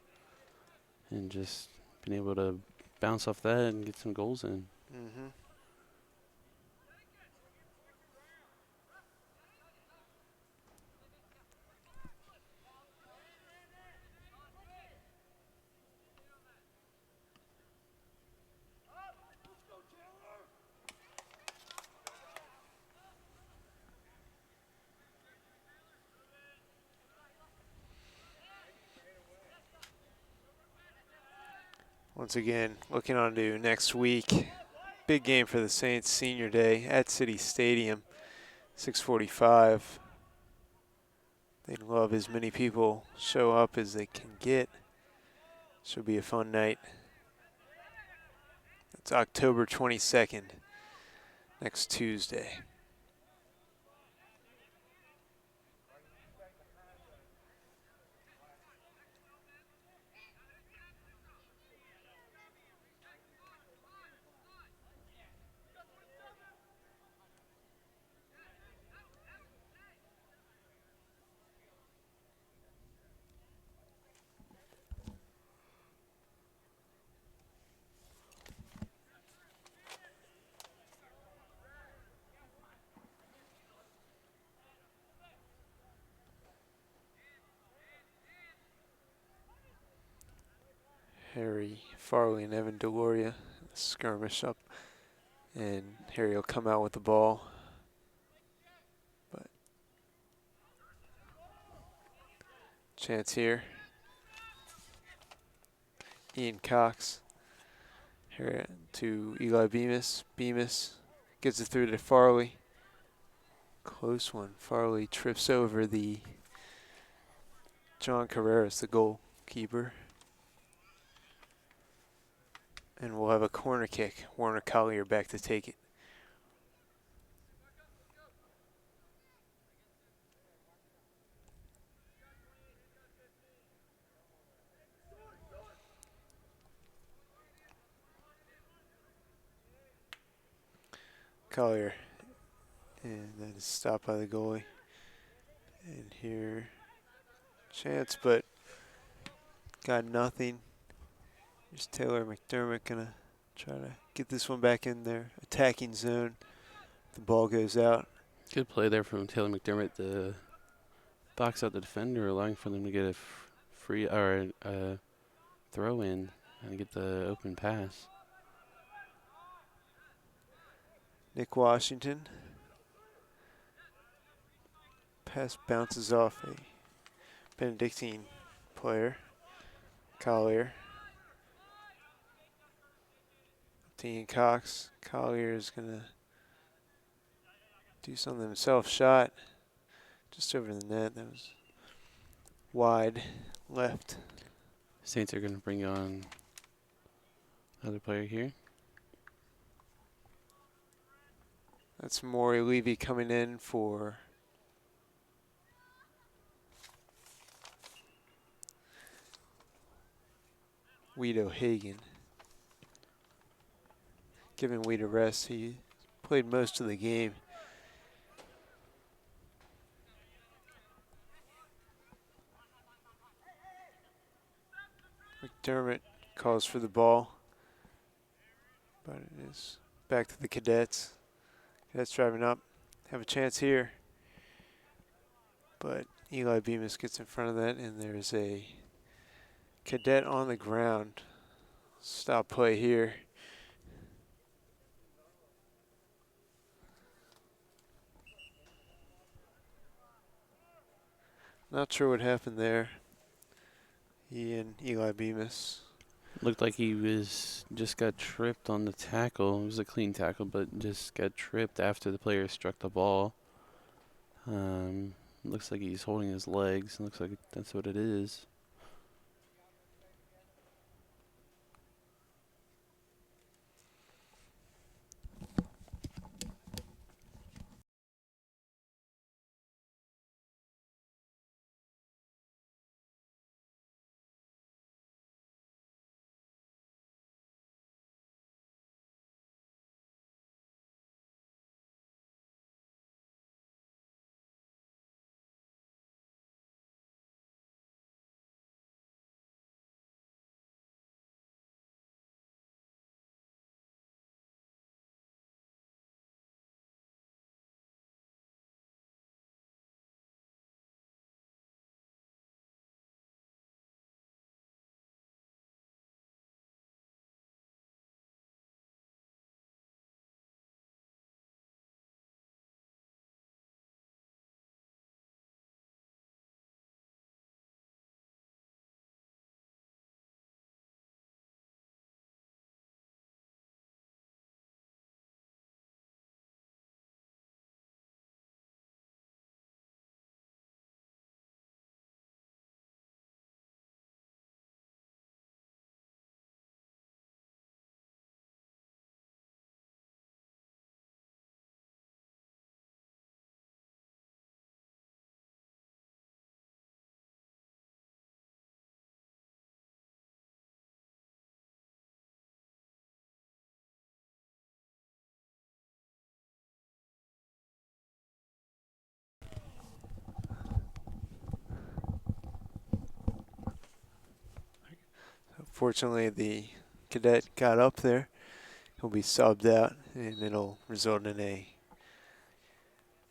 and just been able to bounce off that and get some goals in. Mm-hmm. Once again, looking on to next week. Big game for the Saints, Senior Day at City Stadium, 6:45. They'd love as many people show up as they can get. Should be a fun night. It's October 22nd, next Tuesday. Harry Farley and Evan Deloria skirmish up, and Harry will come out with the ball. But chance here. Ian Cox. Harry to Eli Bemis. Bemis gets it through to Farley. Close one. Farley trips over the John Carreras, the goalkeeper. And we'll have a corner kick. Warner Collier back to take it. Collier. And that is stopped by the goalie. And here, chance, but got nothing. Here's Taylor McDermott gonna try to get this one back in their attacking zone. The ball goes out. Good play there from Taylor McDermott to box out the defender, allowing for them to get a free or a throw in and get the open pass. Nick Washington. Pass bounces off a Benedictine player. Collier. To Ian Cox. Collier is gonna do something himself. Shot just over the net. That was wide left. Saints are going to bring on another player here. That's Maury Levy coming in for Weedo Hagen. Giving Weed a rest. He played most of the game. McDermott calls for the ball, but it is back to the Cadets. Cadets driving up, have a chance here, but Eli Bemis gets in front of that, and there's a Cadet on the ground. Stop play here. Not sure what happened there. He and Eli Bemis. Looked like he just got tripped on the tackle. It was a clean tackle, but just got tripped after the player struck the ball. Looks like he's holding his legs. Looks like that's what it is. Unfortunately, the cadet got up there. He'll be subbed out, and it'll result in a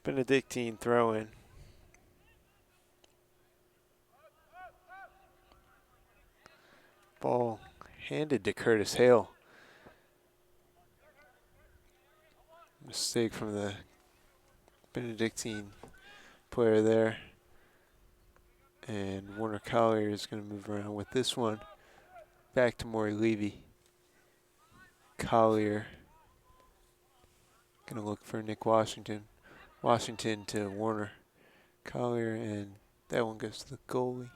Benedictine throw-in. Ball handed to Curtis Hale. Mistake from the Benedictine player there. And Warner Collier is going to move around with this one. Back to Maury Levy. Collier going to look for Nick Washington. Washington to Warner Collier, and that one goes to the goalie.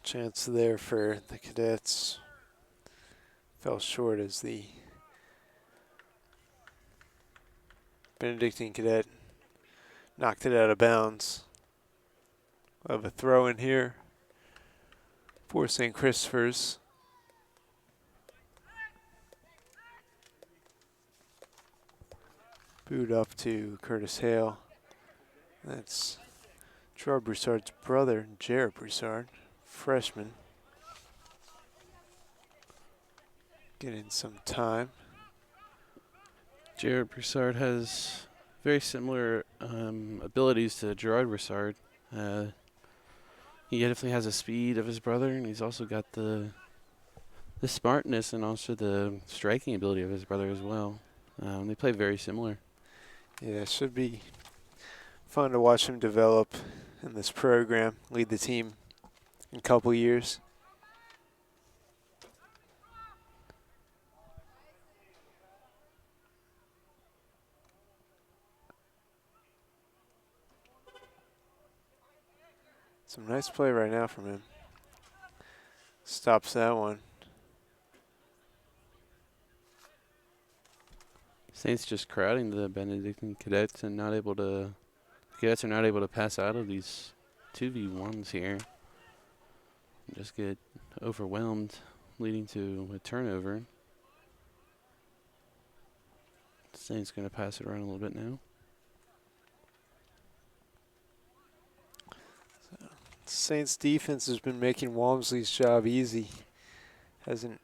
Chance there for the Cadets. Fell short as the Benedictine cadet knocked it out of bounds. We'll have a throw in here for St. Christopher's. Boot up to Curtis Hale. That's Gerard Broussard's brother, Jared Broussard, freshman. Getting some time. Jared Broussard has very similar abilities to Gerard Broussard. He definitely has the speed of his brother, and he's also got the smartness and also the striking ability of his brother as well. They play very similar. Yeah, it should be fun to watch him develop in this program, lead the team in a couple years. Some nice play right now from him. Stops that one. Saints just crowding the Benedictine cadets and cadets are not able to pass out of these 2v1s here. Just get overwhelmed, leading to a turnover. Saints going to pass it around a little bit now. Saints defense has been making Walmsley's job easy. Hasn't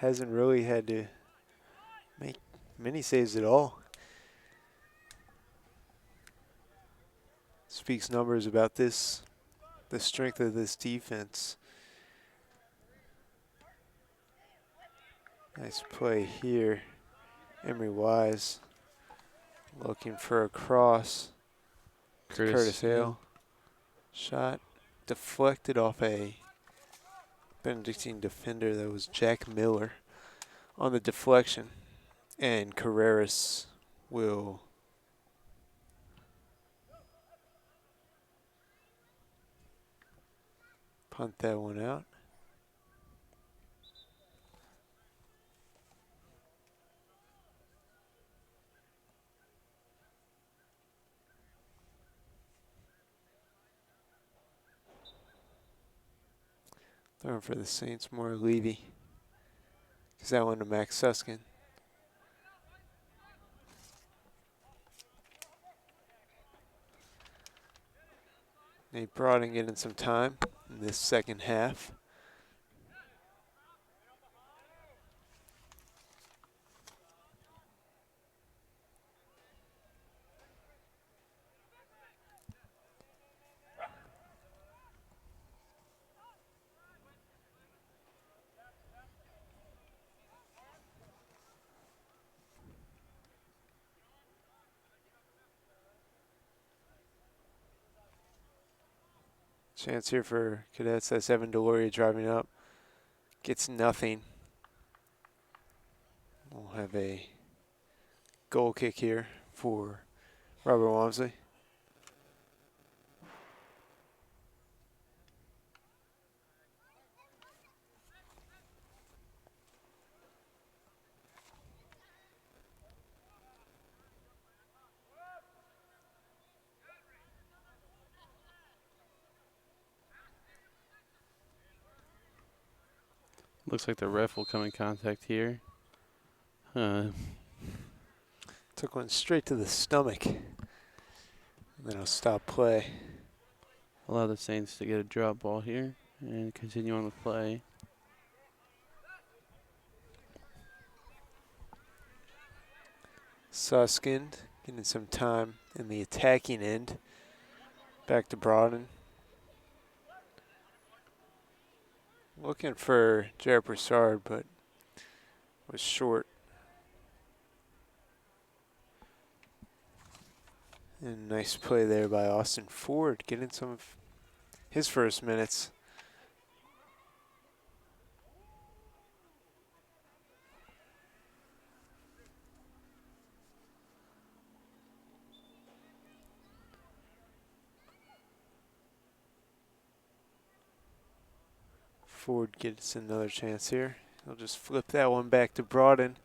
really had to make many saves at all. Speaks numbers about the strength of this defense. Nice play here. Emery Wise looking for a cross. Curtis Hale. Shot deflected off a Benedictine defender. That was Jack Miller on the deflection. And Carreras will punt that one out. Throwing for the Saints, more Levy. Gives that one to Max Suskin. Nate Broading getting some time in this second half. Chance here for Cadets. That's Evan Deloria driving up. Gets nothing. We'll have a goal kick here for Robert Walmsley. Looks like the ref will come in contact here. Took one straight to the stomach. And then I'll stop play. Allow the Saints to get a drop ball here and continue on with play. Suskind getting some time in the attacking end. Back to Broaden. Looking for Jared Broussard, but was short. And nice play there by Austin Ford, getting some of his first minutes. Ford gets another chance here. He'll just flip that one back to Broaden.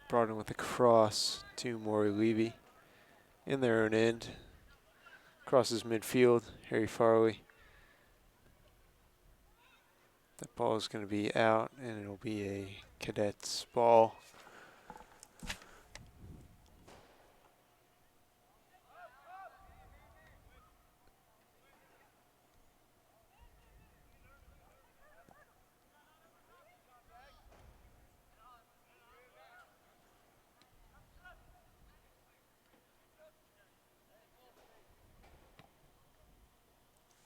Broaden with a cross to Maury Levy in their own end. Crosses midfield, Harry Farley. That ball is going to be out, and it'll be a Cadets ball.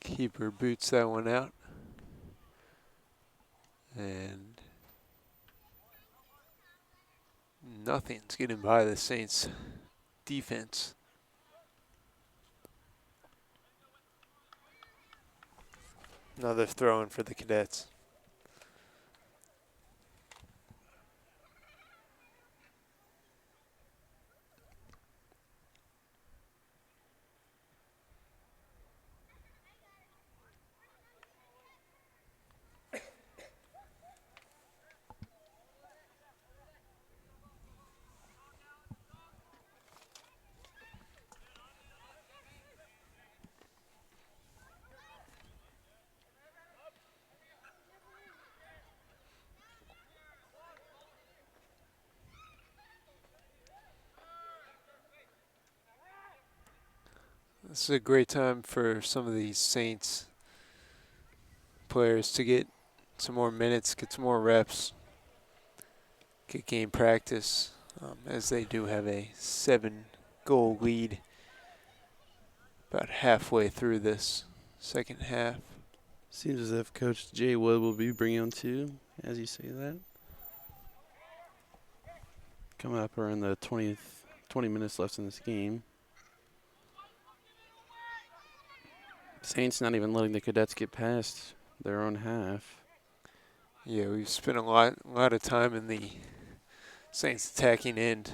Keeper boots that one out. And nothing's getting by the Saints defense. Another throw in for the Cadets. This is a great time for some of these Saints players to get some more minutes, get some more reps, get game practice, as they do have a 7-goal lead about halfway through this second half. Seems as if Coach Jay Wood will be bringing on two as you say that. Coming up around the 20 minutes left in this game. Saints not even letting the Cadets get past their own half. Yeah, we've spent a lot of time in the Saints attacking end.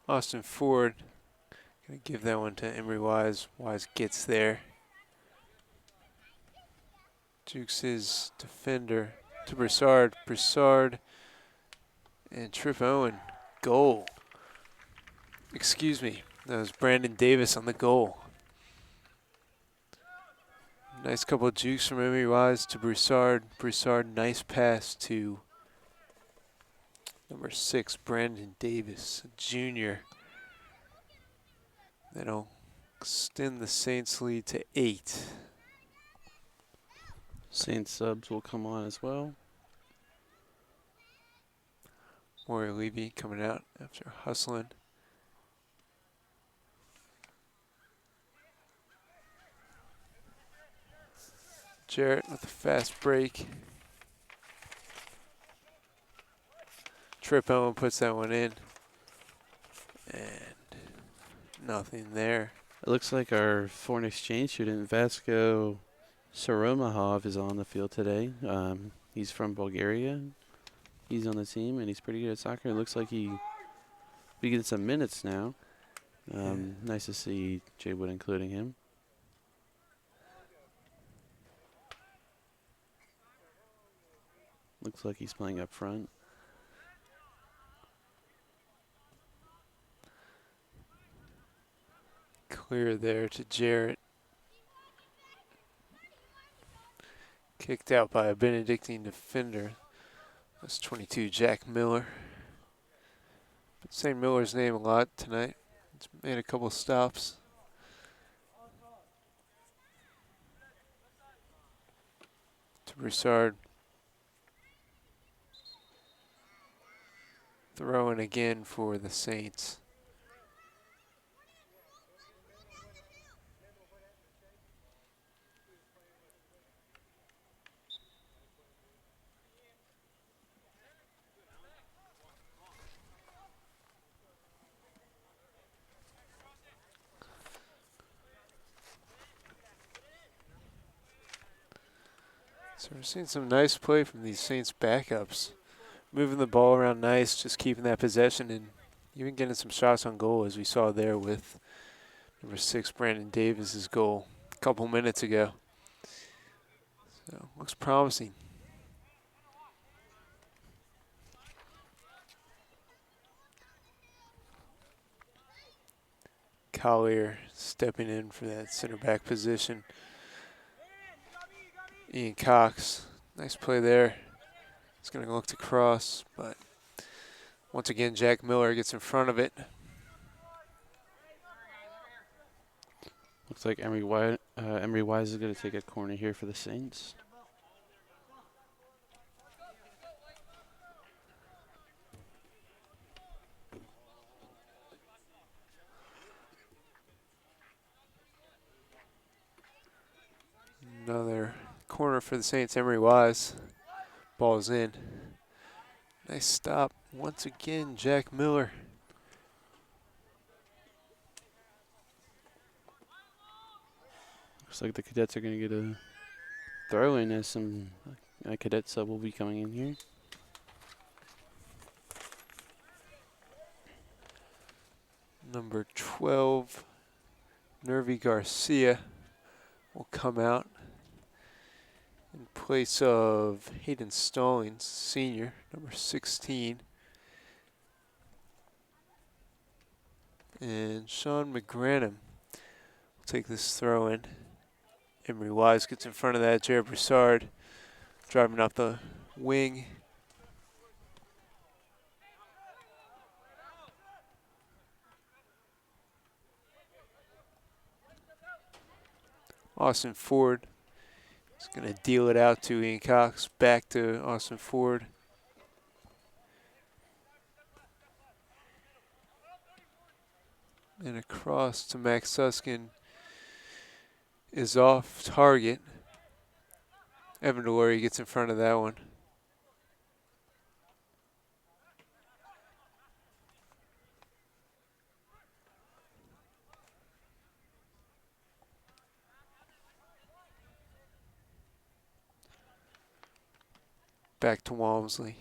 Austin Ford gonna give that one to Emery Wise. Wise gets there. Jukes his defender to Broussard. Broussard and Trip Owen. Goal. Excuse me. That was Brandon Davis on the goal. Nice couple of jukes from Emery Wise to Broussard. Broussard, nice pass to number 6, Brandon Davis, a junior. That'll extend the Saints lead to 8. Saints subs will come on as well. Maury Levy coming out after hustling. Jarrett with a fast break. Trip Owen puts that one in. And nothing there. It looks like our foreign exchange student Vasco Saromahov is on the field today. He's from Bulgaria. He's on the team, and he's pretty good at soccer. It looks like he's getting some minutes now. Nice to see Jay Wood including him. Looks like he's playing up front. Clear there to Jarrett. Kicked out by a Benedictine defender. That's 22, Jack Miller. Been saying Miller's name a lot tonight. He's made a couple stops. To Broussard. Throwing again for the Saints. So we're seeing some nice play from these Saints backups. Moving the ball around nice, just keeping that possession and even getting some shots on goal as we saw there with number 6, Brandon Davis's goal a couple minutes ago. So looks promising. Collier stepping in for that center back position. Ian Cox, nice play there. He's going to look to cross, but once again, Jack Miller gets in front of it. Looks like Emery Wise is going to take a corner here for the Saints. Another corner for the Saints. Emery Wise. Ball's in. Nice stop. Once again, Jack Miller. Looks like the Cadets are going to get a throw in as some cadet sub will be coming in here. Number 12, Nervy Garcia will come out in place of Hayden Stallings, senior, number 16. And Sean McGranum will take this throw in. Emery Wise gets in front of that. Jared Broussard driving up the wing. Austin Ford is going to deal it out to Ian Cox. Back to Austin Ford. And across to Max Suskin is off target. Evan Delory gets in front of that one. Back to Walmsley.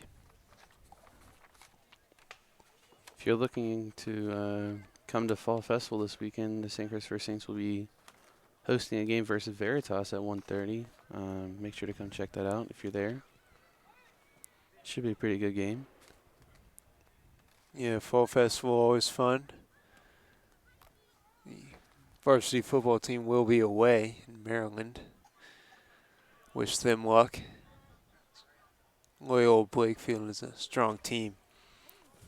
If you're looking to come to Fall Festival this weekend, the St. Christopher Saints will be hosting a game versus Veritas at 1:30. Make sure to come check that out if you're there. Should be a pretty good game. Yeah, Fall Festival always fun. The varsity football team will be away in Maryland. Wish them luck. Loyola Blakefield is a strong team.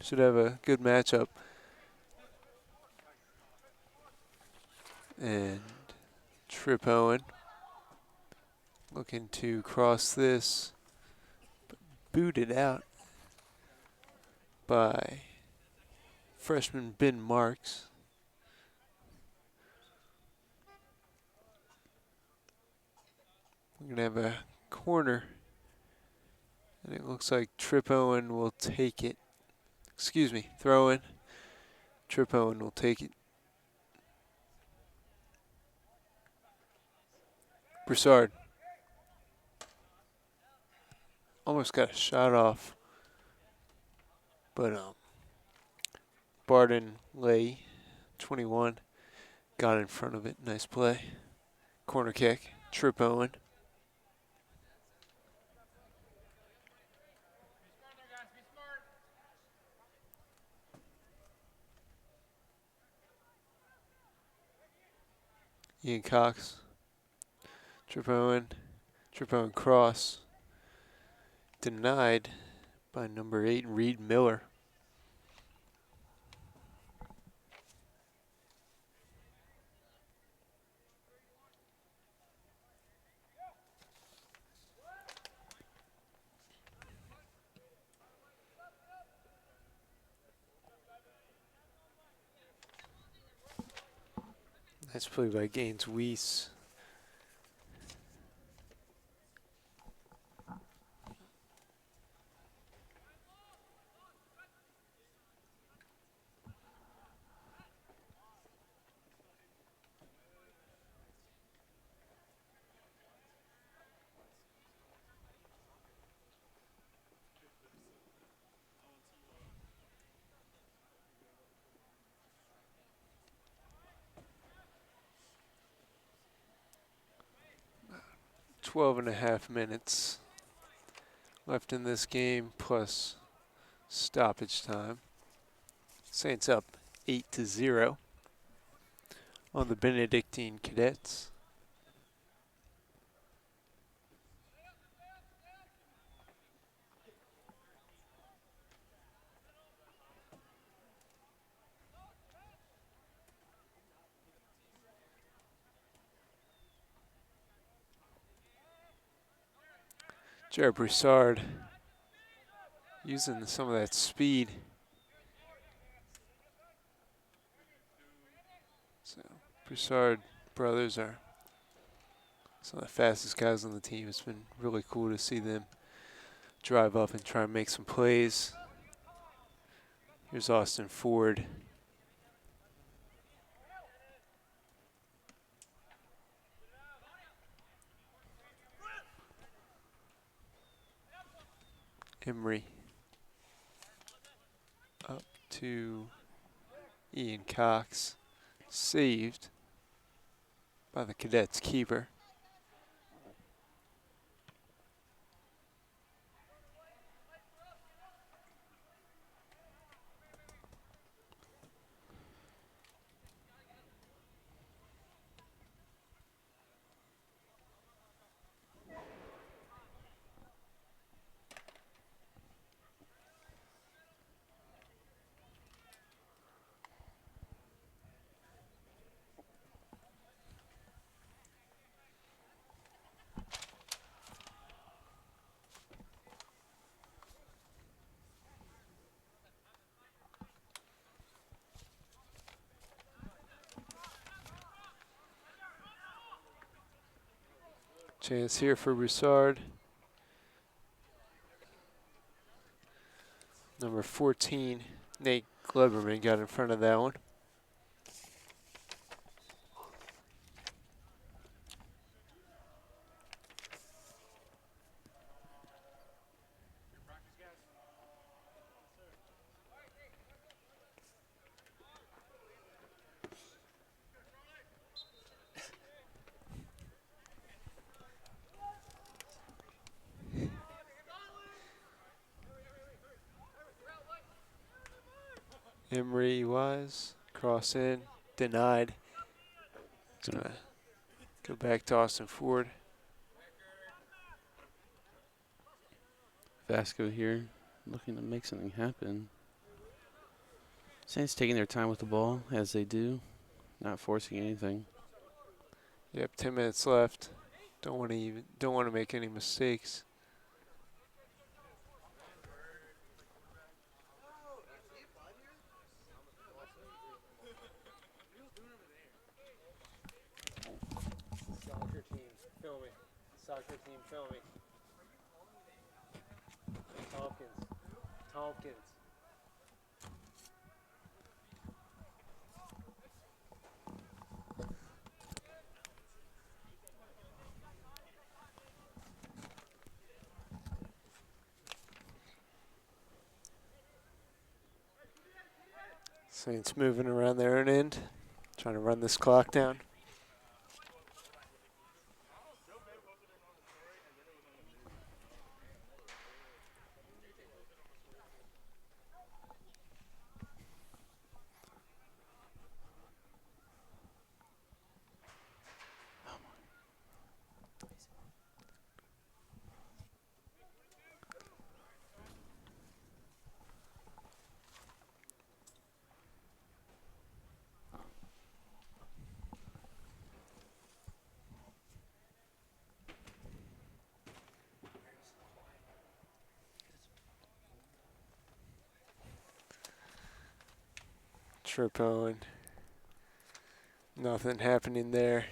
Should have a good matchup. And Trip Owen looking to cross this, but booted out by freshman Ben Marks. We're going to have a corner, and it looks like Trip Owen will take it. Excuse me, throw in. Trip Owen will take it. Broussard. Almost got a shot off. But Barden Lay, 21, got in front of it. Nice play. Corner kick. Trip Owen. Ian Cox. Trip Owen cross. Denied by number 8, Reed Miller. Nice play by Gaines Weiss. Twelve and a half minutes left in this game, plus stoppage time. Saints up 8-0 on the Benedictine Cadets. Jared Broussard using some of that speed. So Broussard brothers are some of the fastest guys on the team. It's been really cool to see them drive up and try and make some plays. Here's Austin Ford. Emery up to Ian Cox. Saved by the Cadets keeper. Chance here for Broussard. Number 14, Nate Gleberman got in front of that one. Emery Wise, cross in, denied. It's gonna go back to Austin Ford. Vasco here, looking to make something happen. Saints taking their time with the ball, as they do, not forcing anything. Yep, 10 minutes left. Don't want to make any mistakes. Soccer team filming. Soccer team filming. Tompkins. Saints moving around their own end, trying to run this clock down. Trip Owen. Nothing happening there.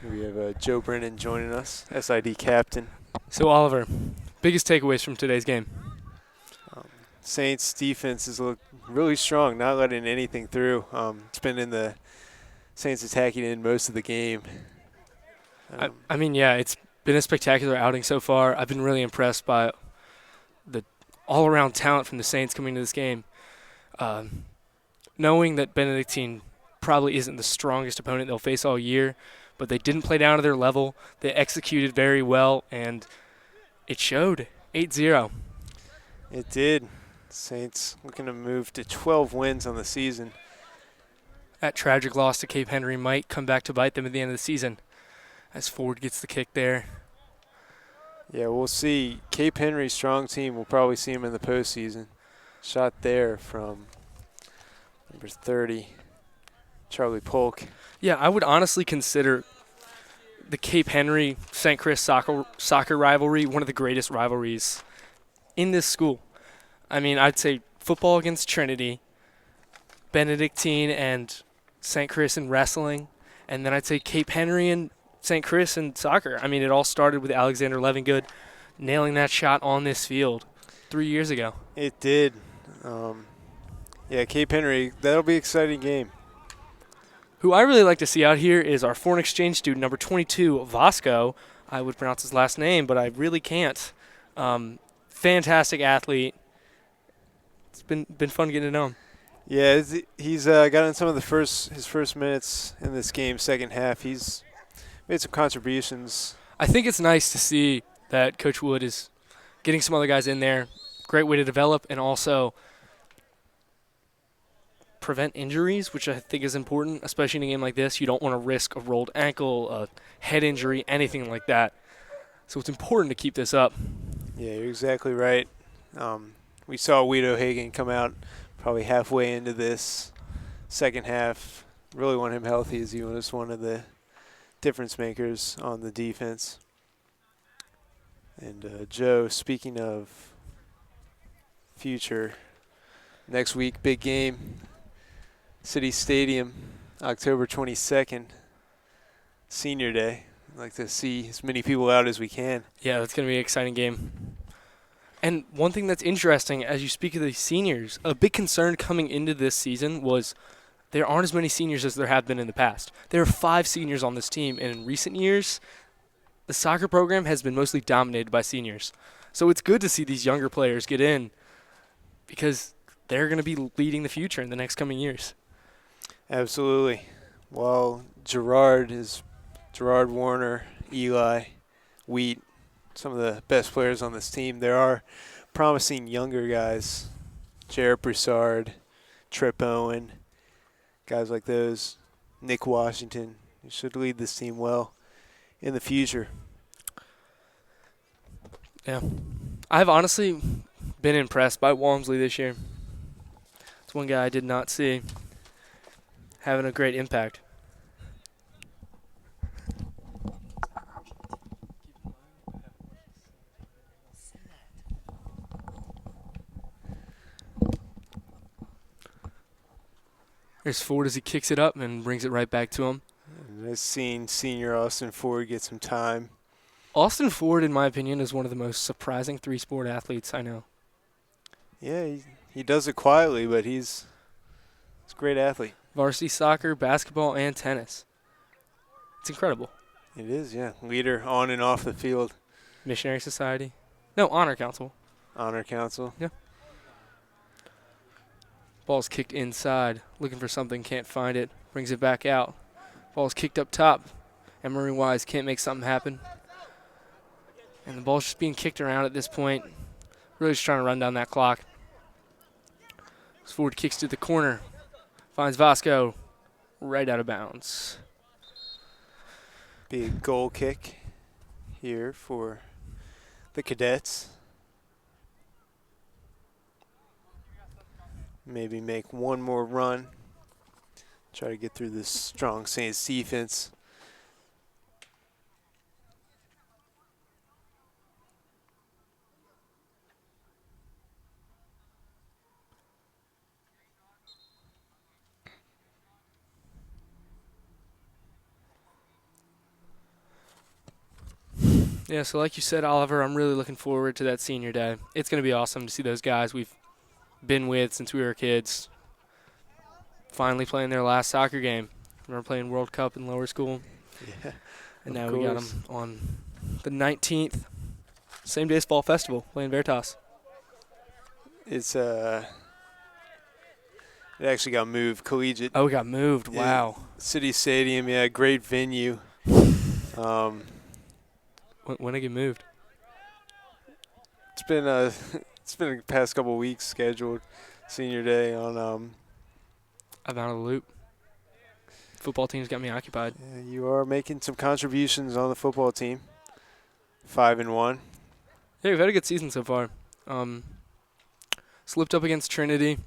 We have Joe Brennan joining us, SID captain. So, Oliver, biggest takeaways from today's game? Saints defense has looked really strong, not letting anything through. It's been in the Saints attacking in most of the game. I mean, yeah, it's been a spectacular outing so far. I've been really impressed by the all-around talent from the Saints coming to this game. Knowing that Benedictine probably isn't the strongest opponent they'll face all year, but they didn't play down to their level. They executed very well, and it showed. 8-0. It did. Saints looking to move to 12 wins on the season. That tragic loss to Cape Henry might come back to bite them at the end of the season, as Ford gets the kick there. Yeah, we'll see. Cape Henry's strong team. We'll probably see him in the postseason. Shot there from number 30, Charlie Polk. Yeah, I would honestly consider the Cape Henry-St. Chris soccer rivalry one of the greatest rivalries in this school. I mean, I'd say football against Trinity, Benedictine and St. Chris in wrestling, and then I'd say Cape Henry and St. Chris in soccer. I mean, it all started with Alexander Levingood nailing that shot on this field 3 years ago. It did. Yeah, Cape Henry, that'll be an exciting game. Who I really like to see out here is our foreign exchange student, number 22, Vasco. I would pronounce his last name, but I really can't. Fantastic athlete. It's been fun getting to know him. Yeah, he's gotten some of his first minutes in this game, second half. He's made some contributions. I think it's nice to see that Coach Wood is getting some other guys in there. Great way to develop and also prevent injuries, which I think is important, especially in a game like this. You don't want to risk a rolled ankle, a head injury, anything like that. So it's important to keep this up. Yeah, you're exactly right. We saw Guido Hagen come out probably halfway into this second half. Really want him healthy, as he was one of the difference makers on the defense. And Joe, speaking of future, next week, big game, City Stadium, October 22nd, Senior Day. I'd like to see as many people out as we can. Yeah, that's going to be an exciting game. And one thing that's interesting, as you speak of the seniors, a big concern coming into this season was there aren't as many seniors as there have been in the past. There are 5 seniors on this team, and in recent years, the soccer program has been mostly dominated by seniors. So it's good to see these younger players get in because they're going to be leading the future in the next coming years. Absolutely. Well, Gerard Warner, Eli, Wheat, some of the best players on this team. There are promising younger guys, Jarrett Broussard, Trip Owen, guys like those, Nick Washington, who should lead this team well in the future. Yeah. I've honestly been impressed by Walmsley this year. It's one guy I did not see having a great impact. There's Ford as he kicks it up and brings it right back to him. And I've seen senior Austin Ford get some time. Austin Ford, in my opinion, is one of the most surprising three-sport athletes I know. Yeah, he does it quietly, but he's a great athlete. Varsity soccer, basketball, and tennis. It's incredible. It is, yeah. Leader on and off the field. Missionary Society. No, Honor Council. Honor Council. Yeah. Ball's kicked inside. Looking for something, can't find it. Brings it back out. Ball's kicked up top. Emery Wise can't make something happen. And the ball's just being kicked around at this point. Really just trying to run down that clock. Ford kicks to the corner. Finds Vasco right out of bounds. Big goal kick here for the Cadets. Maybe make one more run. Try to get through this strong Saints defense. Yeah, so like you said, Oliver, I'm really looking forward to that senior day. It's going to be awesome to see those guys we've been with since we were kids finally playing their last soccer game. Remember playing World Cup in lower school? Yeah, And of now we got course. them on the 19th, same day as Fall Festival, playing Veritas. It's it actually got moved. Collegiate Oh, we got moved. Yeah. Wow. City Stadium, yeah, great venue. When did it get moved? It's been it's been the past couple weeks scheduled. Senior day on I'm out of the loop. Football team's got me occupied. yeah, you are making some contributions on the football team. 5-1. Yeah, we've had a good season so far. Slipped up against Trinity.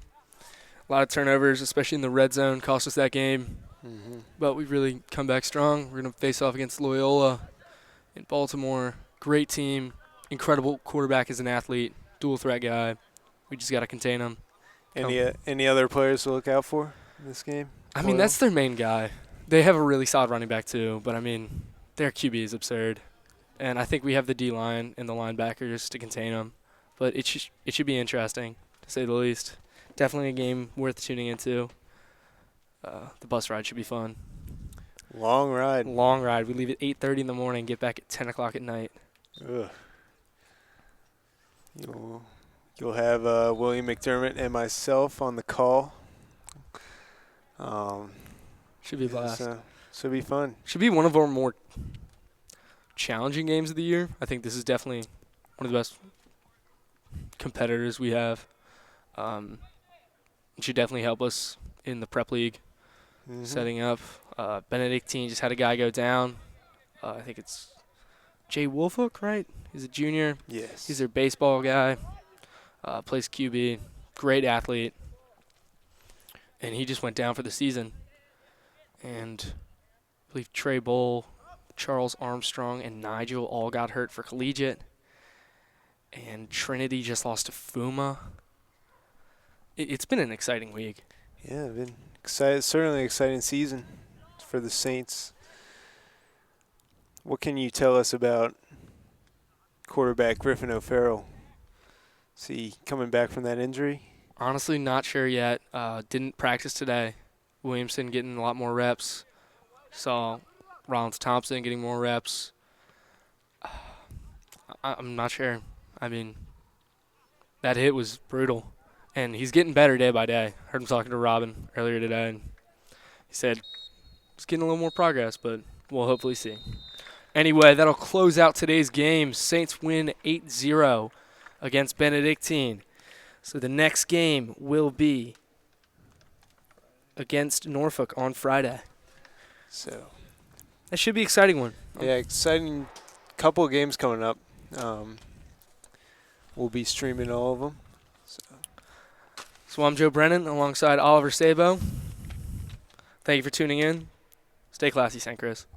A lot of turnovers, especially in the red zone, cost us that game. Mm-hmm. But we've really come back strong. We're going to face off against Loyola in Baltimore. Great team. Incredible quarterback as an athlete. Dual threat guy. We just got to contain him. Any other players to look out for in this game? I mean, that's their main guy. They have a really solid running back too, but I mean, their QB is absurd. And I think we have the D-line and the linebackers to contain them. But it should be interesting, to say the least. Definitely a game worth tuning into. The bus ride should be fun. Long ride. Long ride. We leave at 8:30 in the morning, get back at 10 o'clock at night. Ugh. You'll have William McDermott and myself on the call. Should be a blast. So should be fun. Should be one of our more challenging games of the year. I think this is definitely one of the best competitors we have. It should definitely help us in the prep league setting up. Benedictine just had a guy go down. I think it's Jay Wolfhook, right? He's a junior. Yes. He's their baseball guy. Plays QB. Great athlete. And he just went down for the season. And I believe Trey Bull, Charles Armstrong, and Nigel all got hurt for collegiate. And Trinity just lost to Fuma. It's been an exciting week. Yeah, been excited. Certainly exciting season for the Saints. What can you tell us about quarterback Griffin O'Farrell? Is he coming back from that injury? Honestly, not sure yet. Didn't practice today. Williamson getting a lot more reps. Saw Rollins Thompson getting more reps. I'm not sure. I mean, that hit was brutal. And he's getting better day by day. Heard him talking to Robin earlier today, and he said he's getting a little more progress, but we'll hopefully see. Anyway, that'll close out today's game. Saints win 8-0 against Benedictine. So the next game will be against Norfolk on Friday. So That should be an exciting one. yeah, exciting couple of games coming up. We'll be streaming all of them. So I'm Joe Brennan alongside Oliver Sabo. Thank you for tuning in. Stay classy, St. Chris.